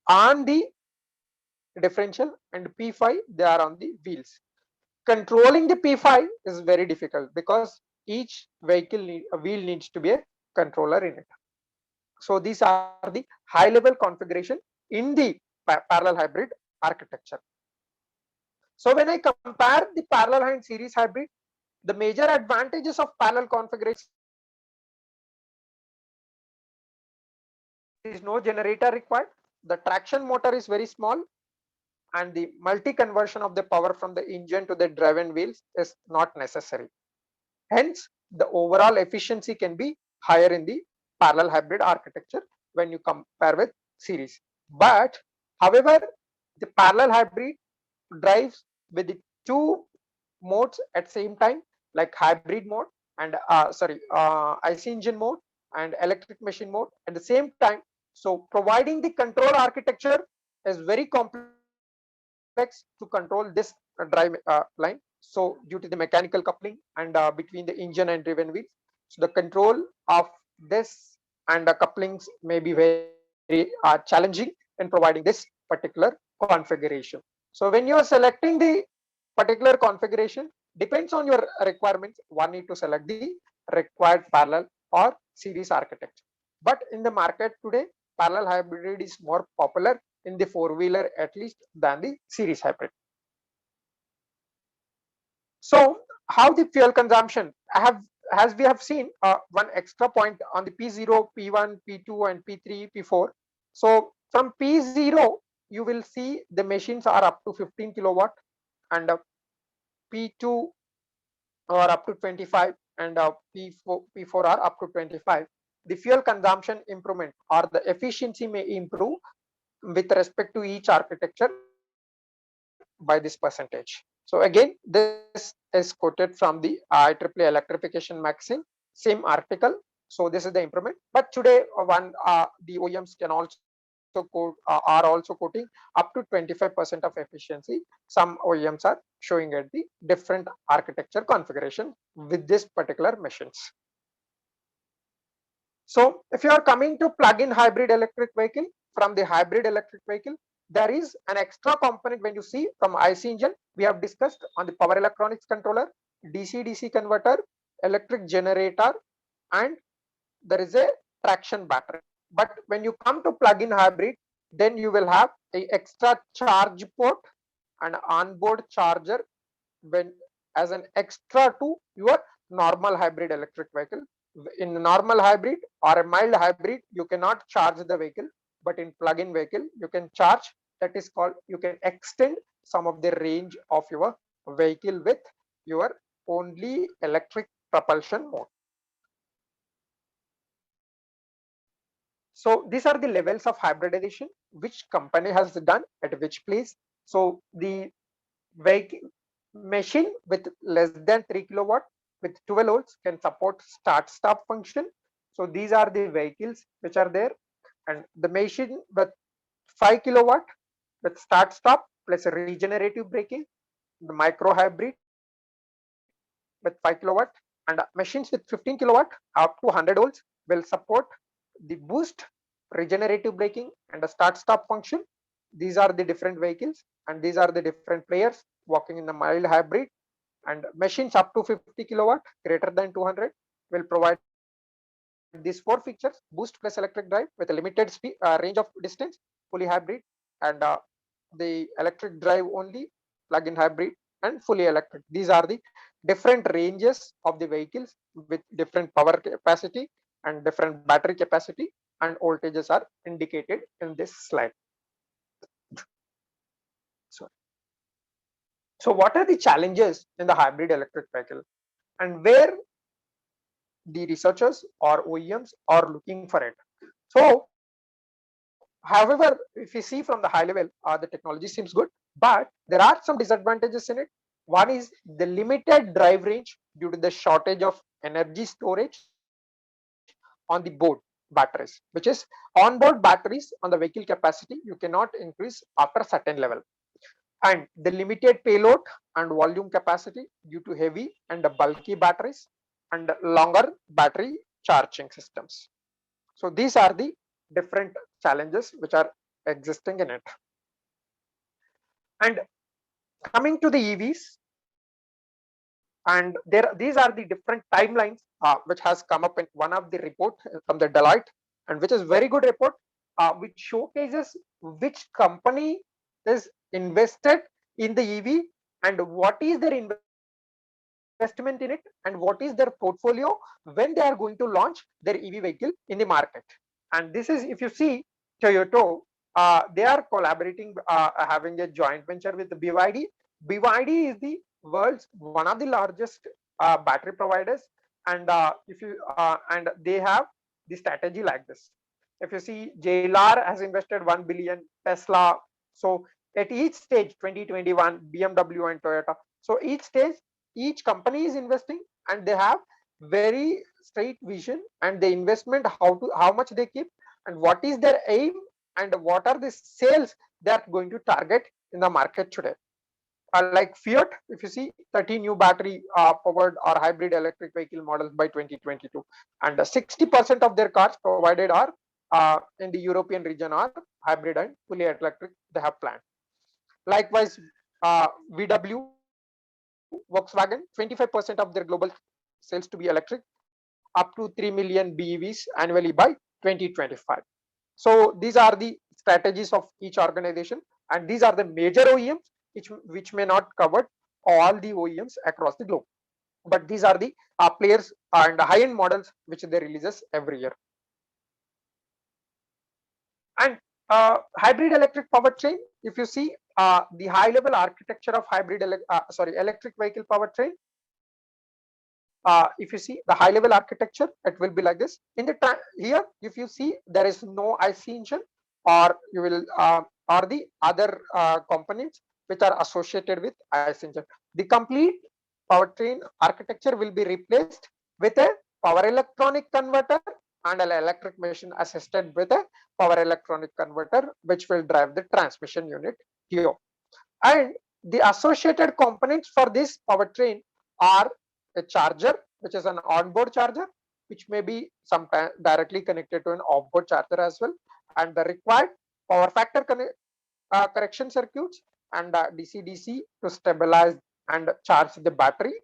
on the differential, and P5 they are on the wheels. Controlling the P5 is very difficult because each wheel needs to be a controller in it. So these are the high level configuration in the parallel hybrid architecture. So when I compare the parallel and series hybrid, the major advantages of parallel configuration is no generator required. The traction motor is very small, and the multi conversion of the power from the engine to the driven wheels is not necessary. Hence, the overall efficiency can be higher in the parallel hybrid architecture when you compare with series. But however, the parallel hybrid drives with the two modes at same time, like hybrid mode and IC engine mode and electric machine mode at the same time. So providing the control architecture is very complex to control this drive line. So due to the mechanical coupling and between the engine and driven wheels, so the control of this and the couplings may be very challenging in providing this particular configuration. So when you are selecting the particular configuration, depends on your requirements, one need to select the required parallel or series architecture. But in the market today, parallel hybrid is more popular in the four-wheeler at least than the series hybrid. So how the fuel consumption, as we have seen one extra point on the P0, P1, P2 and P3, P4. So from P0, you will see the machines are up to 15 kilowatt, and P2 are up to 25 and P4 are up to 25. The fuel consumption improvement or the efficiency may improve with respect to each architecture by this percentage. So again, this is quoted from the IEEE Electrification Magazine, same article. So this is the improvement. But today, the OEMs can also quote, are also quoting up to 25% of efficiency. Some OEMs are showing at the different architecture configuration with this particular machines. So if you are coming to plug-in hybrid electric vehicle, from the hybrid electric vehicle, there is an extra component. When you see from IC engine, we have discussed on the power electronics controller, DC-DC converter, electric generator, and there is a traction battery. But when you come to plug-in hybrid, then you will have a extra charge port and onboard charger when as an extra to your normal hybrid electric vehicle. In normal hybrid or a mild hybrid, you cannot charge the vehicle, but in plug-in vehicle you can charge. That is called, you can extend some of the range of your vehicle with your only electric propulsion mode. So these are the levels of hybridization which company has done at which place. So the vehicle machine with less than 3 kilowatt with 12 volts can support start stop function. So these are the vehicles which are there, and the machine with 5 kilowatt with start stop plus regenerative braking, the micro hybrid with 5 kilowatt, and machines with 15 kilowatt up to 100 volts will support the boost, regenerative braking, and the start stop function. These are the different vehicles, and these are the different players working in the mild hybrid. And machines up to 50 kilowatt greater than 200 will provide these 4 features: boost plus electric drive with a limited speed range of distance, fully hybrid, and the electric drive only, plug-in hybrid, and fully electric. These are the different ranges of the vehicles with different power capacity and different battery capacity, and voltages are indicated in this slide. So what are the challenges in the hybrid electric vehicle, and where the researchers or OEMs are looking for it? So however, if you see from the high level, the technology seems good, but there are some disadvantages in it. One is the limited drive range due to the shortage of energy storage on the board batteries, which is onboard batteries on the vehicle capacity you cannot increase after a certain level, and the limited payload and volume capacity due to heavy and bulky batteries and longer battery charging systems. So these are the different challenges which are existing in it. And coming to the EVs, and these are the different timelines which has come up in one of the report from the Deloitte, and which is very good report, which showcases which company is invested in the EV and what is their investment in it and what is their portfolio when they are going to launch their EV vehicle in the market. And this is, if you see Toyota, they are collaborating, having a joint venture with the BYD. BYD is the world's one of the largest battery providers, and and they have the strategy like this. If you see, JLR has invested 1 billion, Tesla. So at each stage, 2021, BMW and Toyota. So each stage, each company is investing, and they have very straight vision, and the investment, how much they keep, and what is their aim, and what are the sales they are going to target in the market today. Like Fiat, if you see, 30 new battery powered or hybrid electric vehicle models by 2022, and 60% of their cars provided are in the European region are hybrid and fully electric they have planned. Likewise, VW, Volkswagen, 25% of their global sales to be electric, up to 3 million BEVs annually by 2025. So these are the strategies of each organization, and these are the major OEMs which may not cover all the OEMs across the globe, but these are the players and high-end models which they releases every year. And hybrid electric powertrain, if you see the high level architecture of electric vehicle powertrain, if you see the high level architecture, it will be like this. In the here, if you see, there is no IC engine, or you will or the other components which are associated with IC engine. The complete powertrain architecture will be replaced with a power electronic converter and an electric machine assisted with a power electronic converter, which will drive the transmission unit here. And the associated components for this powertrain are a charger, which is an onboard charger, which may be sometimes directly connected to an offboard charger as well, and the required power factor correction circuits, and DC-DC to stabilize and charge the battery.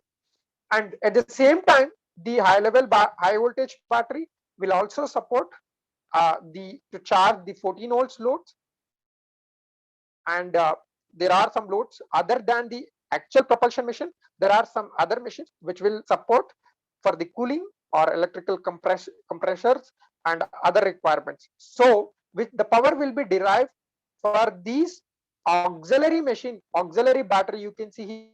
And at the same time, the high voltage battery will also support to charge the 14 volts loads. And there are some loads other than the actual propulsion machine. There are some other machines which will support for the cooling or electrical compressors and other requirements. So the power will be derived for these auxiliary battery, you can see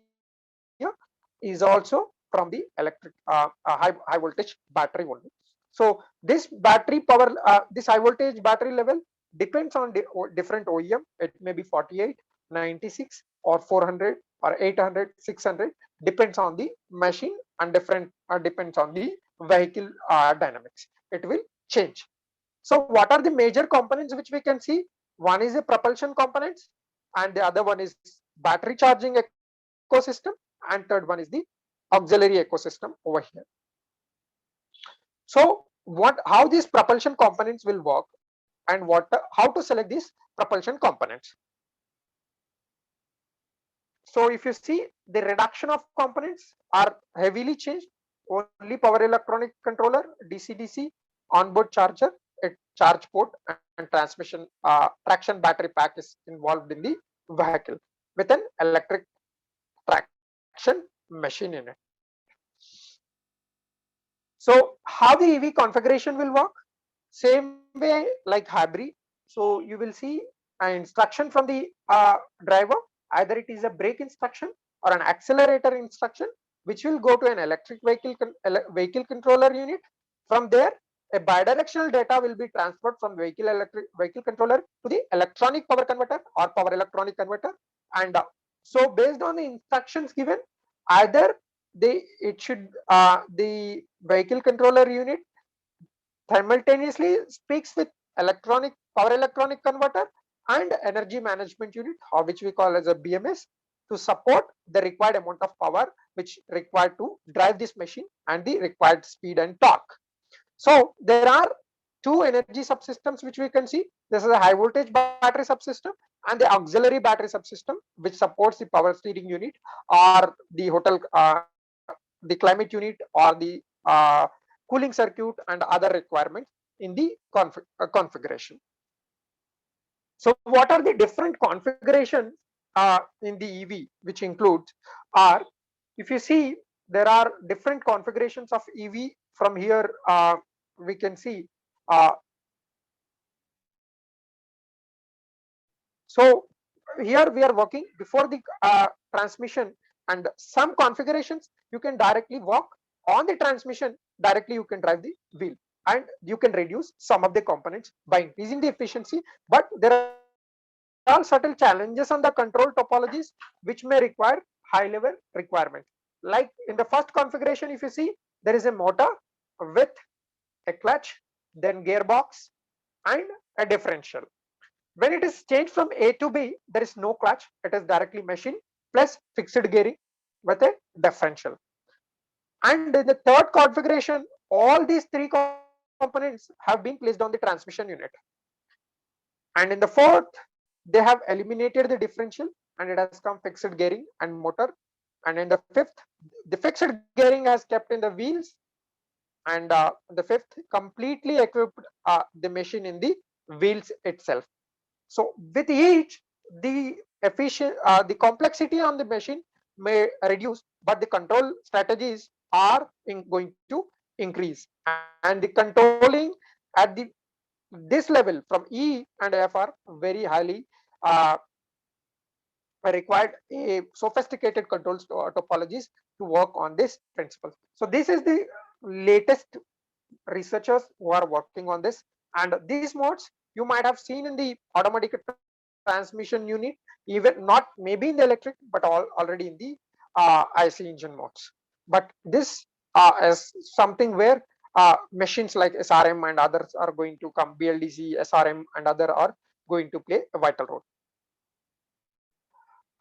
here, is also from the electric high voltage battery only. So this battery power, this high voltage battery level depends on different OEM. It may be 48, 96, or 400, or 800, 600, depends on the machine, and depends on the vehicle dynamics. It will change. So what are the major components which we can see? One is the propulsion components, and the other one is battery charging ecosystem, and third one is the auxiliary ecosystem over here. So how these propulsion components will work, and how to select these propulsion components. So if you see, the reduction of components are heavily changed. Only power electronic controller, DC-DC, onboard charger, a charge port, and transmission traction battery pack is involved in the vehicle with an electric traction machine in it. So how the EV configuration will work? Same way like hybrid. So you will see an instruction from the driver. Either it is a brake instruction or an accelerator instruction, which will go to an electric vehicle controller unit. From there, a bidirectional data will be transferred from electric vehicle controller to the electronic power converter or power electronic converter. And so based on the instructions given, either the vehicle controller unit simultaneously speaks with power electronic converter and energy management unit, or which we call as a BMS, to support the required amount of power which required to drive this machine and the required speed and torque. So there are two energy subsystems which we can see. This is a high voltage battery subsystem and the auxiliary battery subsystem, which supports the power steering unit or the climate unit or the cooling circuit and other requirements in the configuration. So what are the different configurations in the EV, which includes if you see, there are different configurations of EV. From here we can see so here we are working before the transmission, and some configurations you can directly walk on the transmission, directly you can drive the wheel, and you can reduce some of the components by increasing the efficiency. But there are certain challenges on the control topologies which may require high level requirements. Like in the first configuration, if you see, there is a motor with a clutch, then gearbox, and a differential. When it is changed from A to B, there is no clutch, it is directly machine plus fixed gearing with a differential. And in the third configuration, all these three components have been placed on the transmission unit. And in the fourth, they have eliminated the differential and it has come fixed gearing and motor. And in the fifth, the fixed gearing has kept in the wheels, and the fifth completely equipped the machine in the wheels itself. So with each, the complexity on the machine may reduce, but the control strategies are going to increase, and the controlling at the this level from E and F are very highly required a sophisticated control topologies to work on this principle. So this is the latest researchers who are working on this, and these modes you might have seen in the automatic transmission unit, even not maybe in the electric, but already in the IC engine modes. But this is something where machines like SRM and others are going to come, BLDC, SRM and other are going to play a vital role.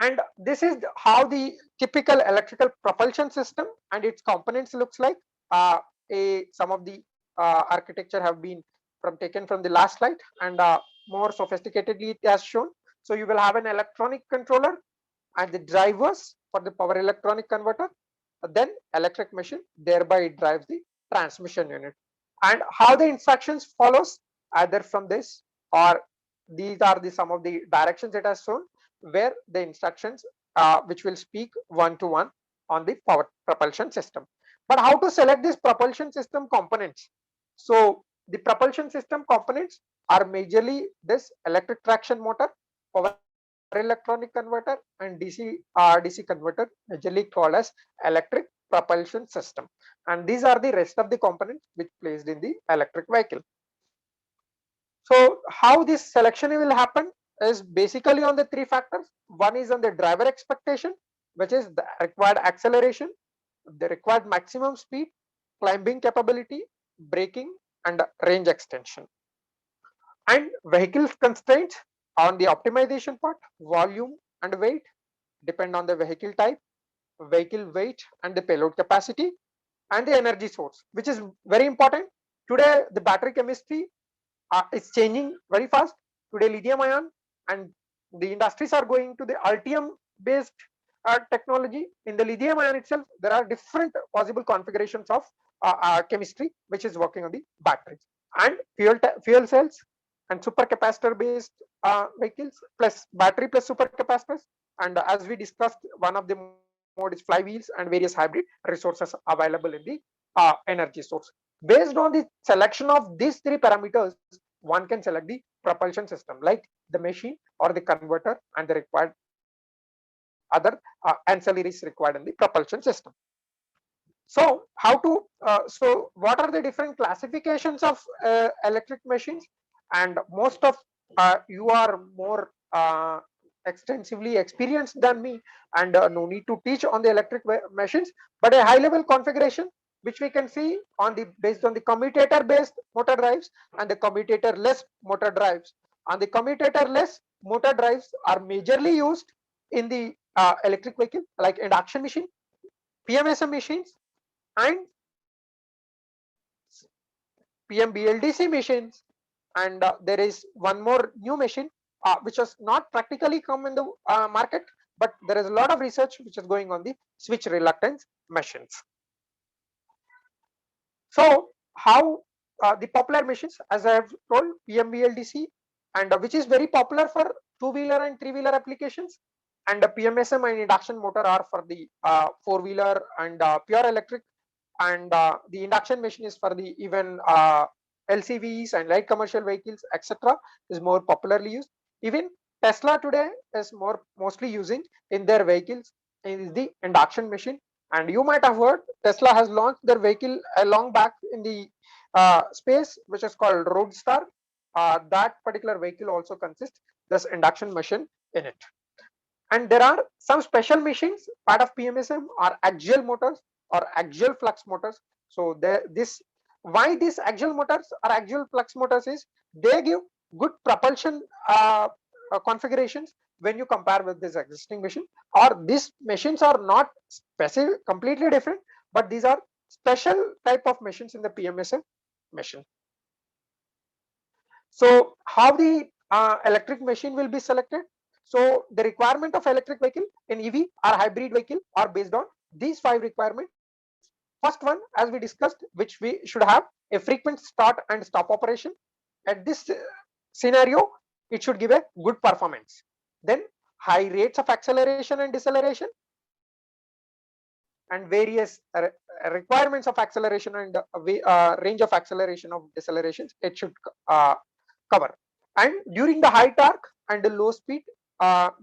And this is how the typical electrical propulsion system and its components looks like. Some of the architecture have been taken from the last slide, and more sophisticatedly it has shown. So you will have an electronic controller and the drivers for the power electronic converter, then electric machine, thereby it drives the transmission unit. And how the instructions follows, either from this or these are the some of the directions it has shown, where the instructions which will speak one-to-one on the power propulsion system. But how to select these propulsion system components? So the propulsion system components are majorly this electric traction motor, power electronic converter, and DC converter, majorly called as electric propulsion system. And these are the rest of the components which placed in the electric vehicle. So how this selection will happen is basically on the three factors. One is on the driver expectation, which is the required acceleration, the required maximum speed, climbing capability, braking, and range extension. And vehicle constraints on the optimization part, volume and weight depend on the vehicle type, vehicle weight and the payload capacity, and the energy source, which is very important. Today the battery chemistry is changing very fast. Today lithium ion and the industries are going to the Ultium based technology. In the lithium ion itself, there are different possible configurations of chemistry which is working on the batteries, and fuel cells and supercapacitor based vehicles plus battery plus supercapacitors. And as we discussed, one of the mode is flywheels and various hybrid resources available in the energy source. Based on the selection of these three parameters, one can select the propulsion system, like the machine or the converter and the required other ancillaries required in the propulsion system. So how to so what are the different classifications of electric machines? And most of you are more extensively experienced than me, and no need to teach on the electric machines, but a high level configuration which we can see on the based on the commutator based motor drives and the commutator less motor drives. And the commutator less motor drives are majorly used in the electric vehicle, like induction machine, PMSM machines, and PMBLDC machines. And there is one more new machine which has not practically come in the market, but there is a lot of research which is going on the switch reluctance machines. So how the popular machines, as I have told, PMBLDC, and which is very popular for two-wheeler and three-wheeler applications, and the PMSM and induction motor are for the four-wheeler and pure electric, and the induction machine is for the even LCVs and light commercial vehicles, etc. is more popularly used. Even Tesla today is mostly using in their vehicles is the induction machine. And you might have heard Tesla has launched their vehicle long back in the space, which is called Roadster. That particular vehicle also consists this induction machine in it. And there are some special machines part of PMSM are axial motors or axial flux motors. So why these axial motors or axial flux motors is they give good propulsion configurations when you compare with this existing machine, or these machines are not specific completely different, but these are special type of machines in the PMSM machine. So how the electric machine will be selected? So the requirement of electric vehicle in EV or hybrid vehicle are based on these 5 requirements. First one, as we discussed, which we should have a frequent start and stop operation. At this scenario, it should give a good performance. Then high rates of acceleration and deceleration, and various requirements of acceleration and range of acceleration of decelerations it should cover, and during the high torque and the low speed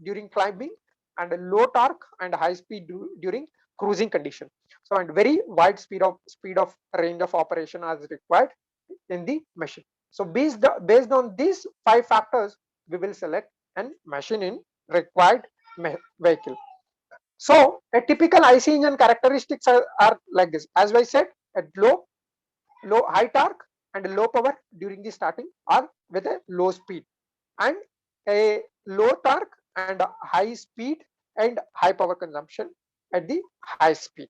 during climbing, and a low torque and high speed during cruising condition. So, and very wide speed of range of operation as required in the machine. So based on these 5 factors, we will select an machine in required vehicle. So a typical IC engine characteristics are like this. As I said, at high torque and low power during the starting, or with a low speed, and a low torque and a high speed and high power consumption at the high speed.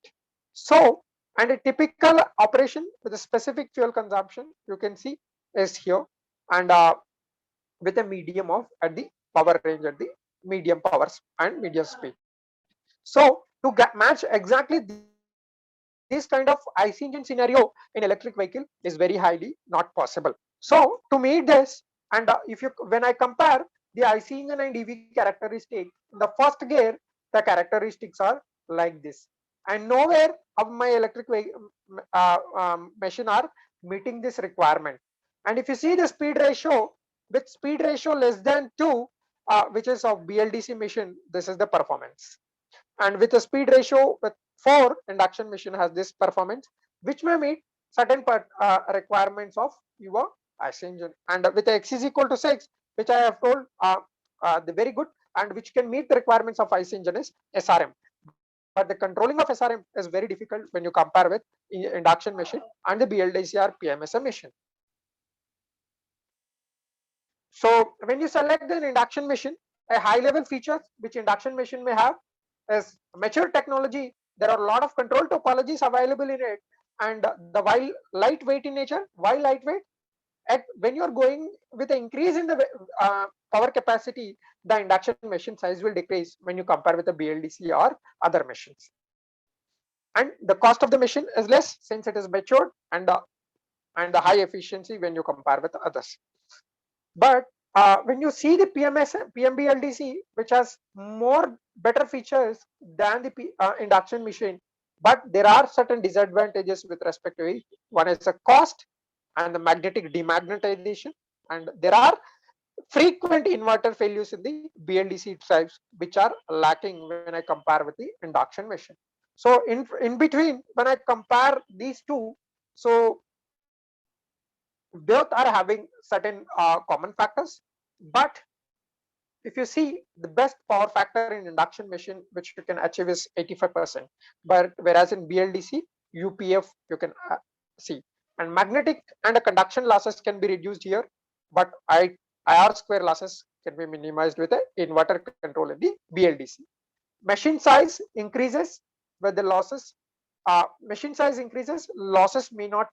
So, and a typical operation with a specific fuel consumption you can see is here, and with a medium of at the power range at the medium powers and medium speed. So to match exactly this kind of IC engine scenario in electric vehicle is very highly not possible. So to meet this, and when I compare the IC engine and EV characteristic, the first gear, the characteristics are like this, and nowhere of my electric machine are meeting this requirement. And if you see the speed ratio, with speed ratio less than 2, which is of BLDC machine, this is the performance. And with a speed ratio with 4, induction machine has this performance, which may meet certain requirements of your IC engine. And with X is equal to 6, which I have told the very good, and which can meet the requirements of IC engine is SRM. But the controlling of SRM is very difficult when you compare with induction machine and the BLDC or PMSM machine. So when you select an induction machine, a high level features which induction machine may have is mature technology. There are a lot of control topologies available in it, and while lightweight in nature, when you are going with an increase in the power capacity, the induction machine size will decrease when you compare with the BLDC or other machines. And the cost of the machine is less since it is matured, and the high efficiency when you compare with others. But when you see the PMBLDC, which has more better features than the induction machine, but there are certain disadvantages with respect to it. One is the cost and the magnetic demagnetization, and there are frequent inverter failures in the BLDC drives, which are lacking when I compare with the induction machine. So in between, when I compare these two, so both are having certain common factors, but if you see, the best power factor in induction machine which you can achieve is 85%, but whereas in BLDC UPF you can see, and magnetic and conduction losses can be reduced here, but IR square losses can be minimized with an inverter control in the BLDC. Machine size increases with the losses. Machine size increases, losses may not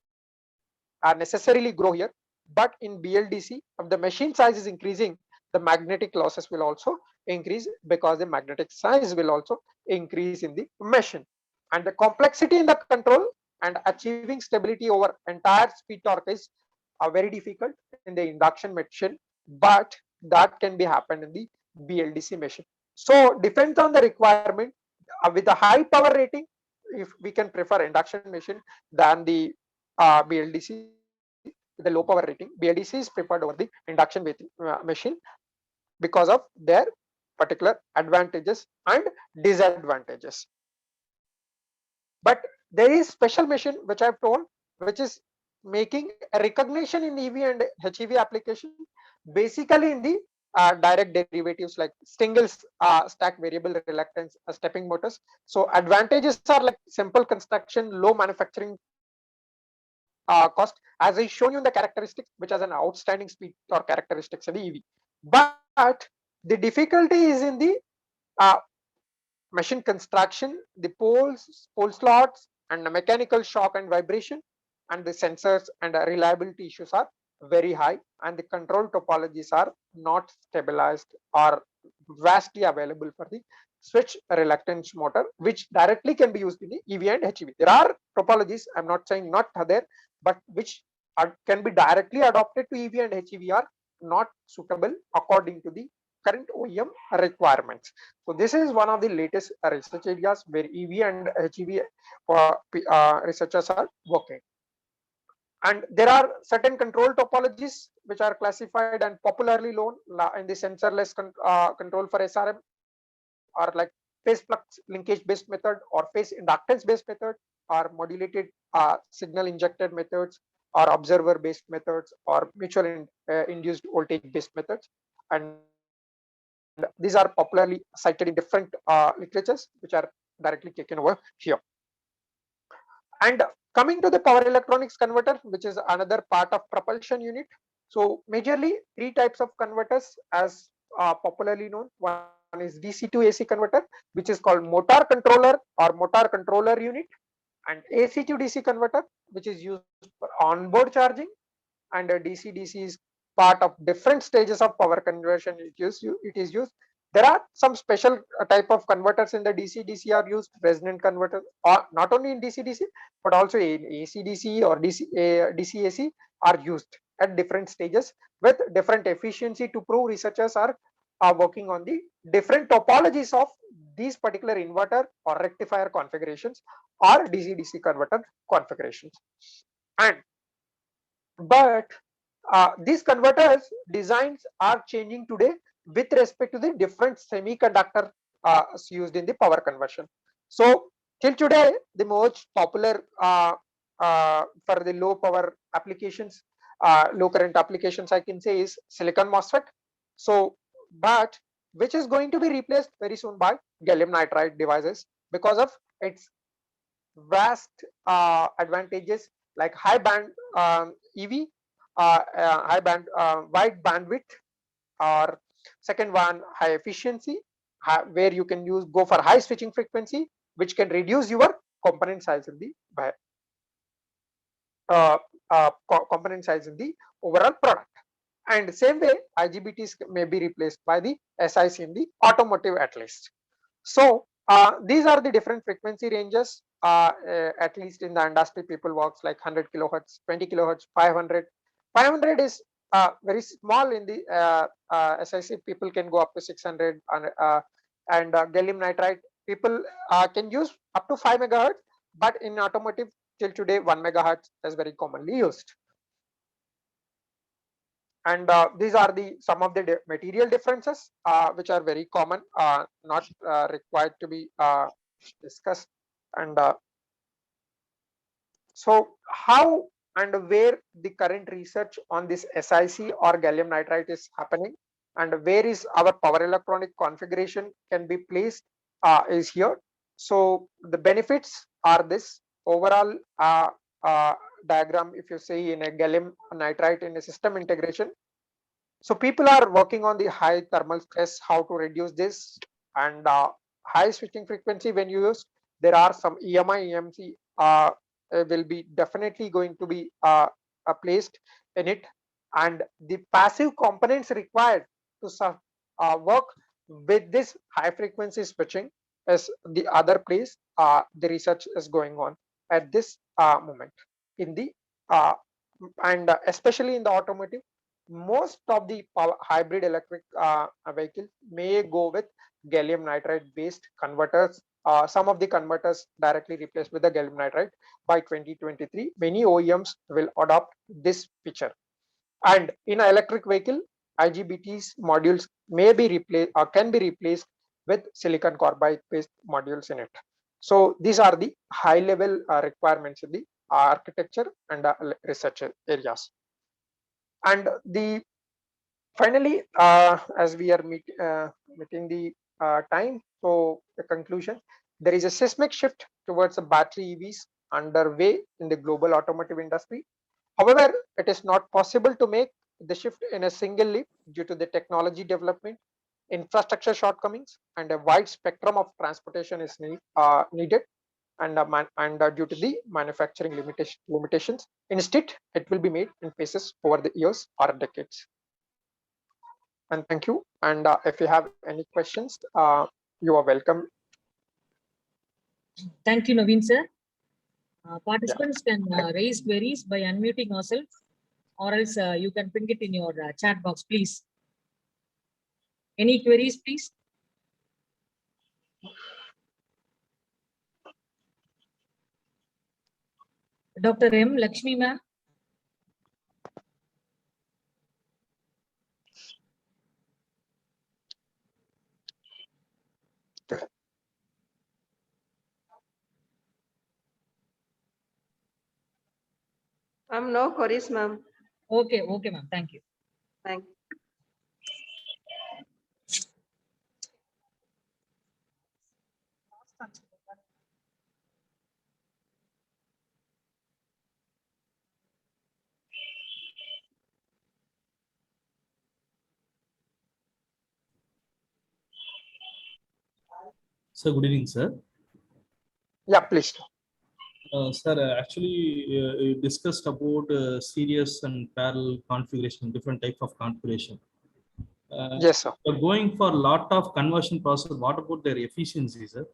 necessarily grow here, but in BLDC, if the machine size is increasing, the magnetic losses will also increase, because the magnetic size will also increase in the machine. And the complexity in the control and achieving stability over entire speed torque is very difficult in the induction machine, but that can be happened in the BLDC machine. So depends on the requirement. With a high power rating, if we can prefer induction machine than the BLDC. With a low power rating, BLDC is preferred over the induction machine because of their particular advantages and disadvantages. But there is special machine which I've told, which is making a recognition in EV and HEV application, basically in the direct derivatives like single stack variable reluctance stepping motors. So advantages are like simple construction, low manufacturing cost, as I shown you in the characteristics, which has an outstanding speed or characteristics of the EV. But the difficulty is in the machine construction, the pole slots, and the mechanical shock and vibration, and the sensors and the reliability issues are very high, and the control topologies are not stabilized or vastly available for the switch reluctance motor, which directly can be used in the EV and HEV. There are topologies, I'm not saying not there, but which can be directly adopted to EV and HEV are not suitable according to the current OEM requirements. So this is one of the latest research areas where EV and HEV researchers are working. And there are certain control topologies which are classified and popularly known in the sensorless control for SRM, or like phase flux linkage based method, or phase inductance based method, or modulated signal injected methods, or observer based methods, or mutual induced voltage based methods. And these are popularly cited in different literatures, which are directly taken over here. And coming to the power electronics converter, which is another part of propulsion unit. So majorly three types of converters as popularly known. One is DC to AC converter, which is called motor controller or motor controller unit, and AC to DC converter, which is used for onboard charging, and a DC-DC is part of different stages of power conversion. It is used. There are some special type of converters in the DC-DC are used, resonant converters, or not only in DC-DC, but also in AC-DC or DC-AC are used at different stages with different efficiency to prove researchers are working on the different topologies of these particular inverter or rectifier configurations or DC-DC converter configurations. And but these converters designs are changing today with respect to the different semiconductor used in the power conversion. So till today, the most popular for the low power applications, low current applications, I can say, is silicon MOSFET. So, but which is going to be replaced very soon by gallium nitride devices because of its vast advantages like high band EV, wide bandwidth, or second one, high efficiency, where you can go for high switching frequency, which can reduce your component size in the component size in the overall product. And same way, IGBTs may be replaced by the SiC in the automotive at least. So these are the different frequency ranges, at least in the industry. People works like 100 kilohertz, 20 kilohertz, 500. 500 is very small in the SiC. People can go up to 600, and gallium nitride people can use up to 5 megahertz. But in automotive, till today, 1 megahertz is very commonly used. And these are the some of the material differences which are very common, not required to be discussed. And so how and where the current research on this SiC or gallium nitride is happening, and where is our power electronic configuration can be placed is here. So the benefits are this overall diagram. If you see in a gallium nitride in a system integration, so people are working on the high thermal stress, how to reduce this, and high switching frequency when you use. There are some EMI, EMC will be definitely going to be placed in it, and the passive components required to work with this high frequency switching is the other place the research is going on at this moment in the and especially in the automotive. Most of the hybrid electric vehicles may go with gallium nitride based converters. Some of the converters directly replaced with the gallium nitride. By 2023, many OEMs will adopt this feature. And in an electric vehicle, IGBTs modules may be replaced or can be replaced with silicon carbide based modules in it. So these are the high level requirements in the architecture and research areas. And the finally, as we are meeting the time, so the conclusion, there is a seismic shift towards a battery EVs underway in the global automotive industry. However, it is not possible to make the shift in a single leap due to the technology development, infrastructure shortcomings, and a wide spectrum of transportation is needed, and due to the manufacturing limitations. Instead, it will be made in phases over the years or decades. And thank you. And if you have any questions, you are welcome. Thank you, Naveen sir. Participants can raise queries by unmuting yourself, or else you can ping it in your chat box, please. Any queries, please? Dr. M. Lakshmi ma'am. No queries, ma'am. Okay, okay, ma'am. Thank you. Thank Sir, good evening, sir. Yeah, please. Sir, actually, you discussed about serious and parallel configuration, different type of configuration. Yes, sir. Going for lot of conversion process, what about their efficiency, sir?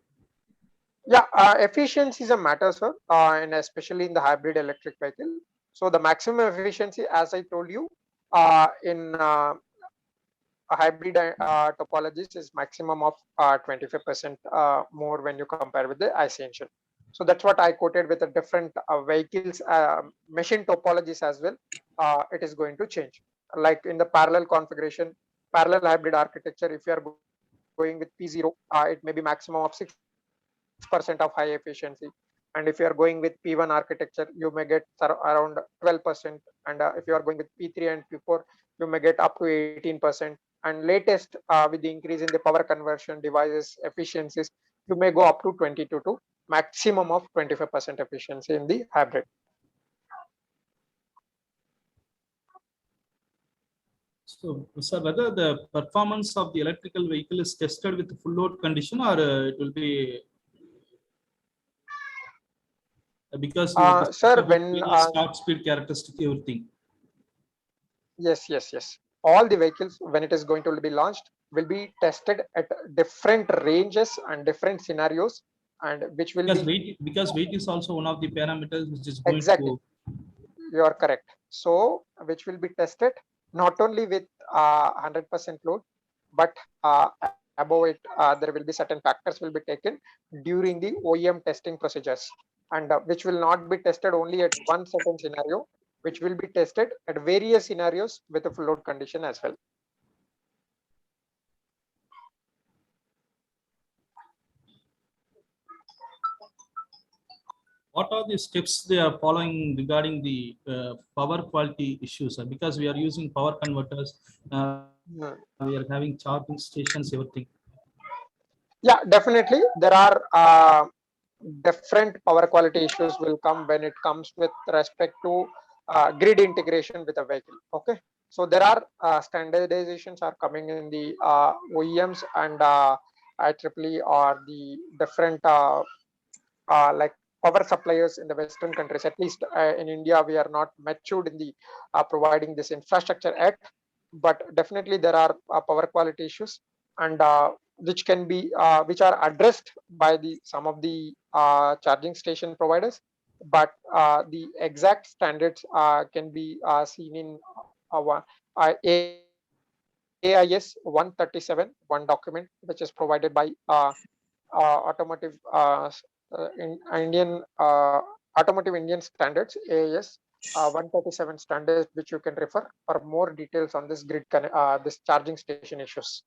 Yeah, efficiency is a matter, sir, and especially in the hybrid electric vehicle. So the maximum efficiency, as I told you, in a hybrid topologies is maximum of 25% more when you compare with the IC engine. So that's what I quoted with the different vehicles, machine topologies as well. It is going to change. Like in the parallel configuration, parallel hybrid architecture, if you are going with P0, it may be maximum of 6% of high efficiency. And if you are going with P1 architecture, you may get around 12%. And if you are going with P3 and P4, you may get up to 18%. And latest, with the increase in the power conversion devices efficiencies, you may go up to 22 to maximum of 25% efficiency in the hybrid. So, sir, whether the performance of the electrical vehicle is tested with full load condition, or it will be because you discussed Sir, about when various top speed characteristic, everything. yes, all the vehicles when it is going to be launched will be tested at different ranges and different scenarios, and which will be Because weight is also one of the parameters which is going exactly. to. You are correct. So which will be tested not only with 100% load, but above it, there will be certain factors will be taken during the OEM testing procedures, and which will not be tested only at one certain scenario, which will be tested at various scenarios with a full load condition as well. What are the steps they are following regarding the power quality issues? Because we are using power converters, we are having charging stations, everything. Yeah, definitely there are different power quality issues will come when it comes with respect to grid integration with a vehicle. Okay, so there are standardizations are coming in the OEMs and IEEE or the different like power suppliers in the Western countries. At least in India, we are not matured in the providing this infrastructure yet, but definitely there are power quality issues, and which can be which are addressed by the some of the charging station providers, but the exact standards can be seen in AIS 137, one document which is provided by automotive Indian automotive Indian standards, AIS 137 standards, which you can refer for more details on this grid this charging station issues.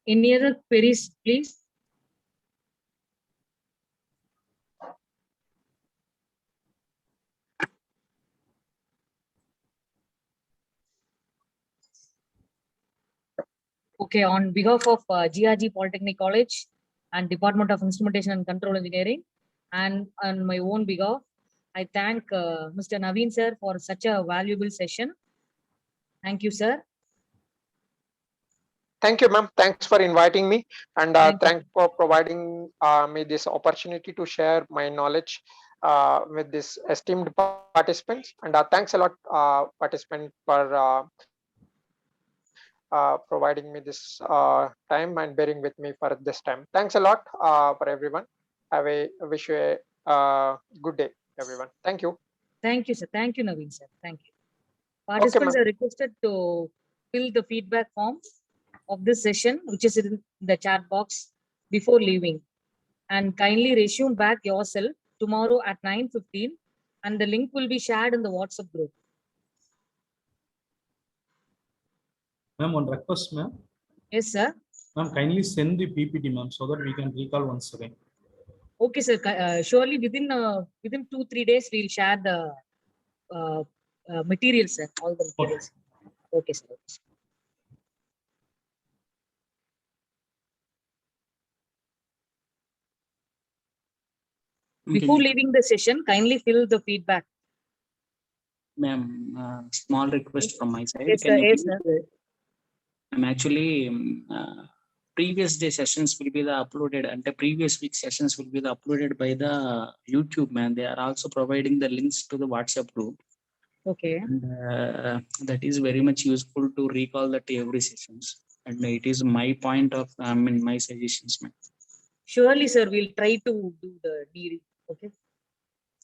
Any other queries, please? Okay, on behalf of GRG Polytechnic College and Department of Instrumentation and Control Engineering, and on my own behalf, I thank Mr. Naveen sir for such a valuable session. Thank you, sir. Thank you, ma'am. Thanks for inviting me, and Thank you. thanks for providing me this opportunity to share my knowledge with this esteemed participants. And thanks a lot, participant, for providing me this time and bearing with me for this time. Thanks a lot for everyone. Wish you a good day, everyone. Thank you. Thank you, sir. Thank you, Naveen sir. Thank you. Okay, Participants ma'am. are requested to fill the feedback forms of this session, which is in the chat box before leaving, and kindly resume back yourself tomorrow at 9:15, and the link will be shared in the WhatsApp group. Ma'am, one request, ma'am. Yes, sir. Ma'am, kindly send the PPT, ma'am, so that we can recall once again. Okay, sir. Surely within 2-3 days we'll share the materials, sir. All the materials. Okay, sir. Before leaving the session, kindly fill the feedback. Ma'am, small request from my side. Yes, Can sir. you Yes, please, sir. I'm actually previous day sessions will be the uploaded and the previous week sessions will be the uploaded by the YouTube, man. They are also providing the links to the WhatsApp group. Okay. And that is very much useful to recall that every sessions. And it is my point of, my suggestions, ma'am. Surely, sir. We'll try to do the deal. Okay.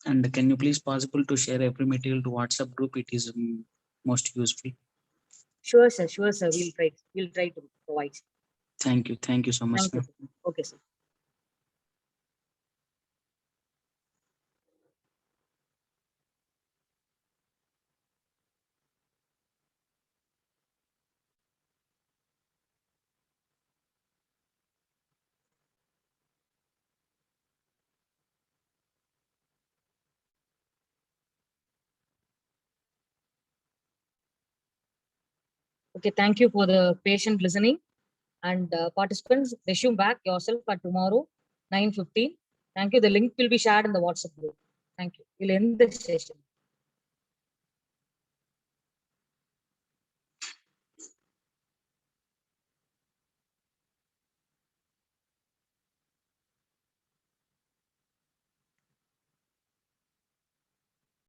And can you please possible to share every material to WhatsApp group? It is most useful. Sure, sir. Sure, sir. We'll try to provide. Thank you. Thank you so much. Thank you. Ma'am. Sir. Okay, sir. Okay, thank you for the patient listening. And participants, resume back yourself at tomorrow, 9:15. Thank you. The link will be shared in the WhatsApp group. Thank you. We'll end the session.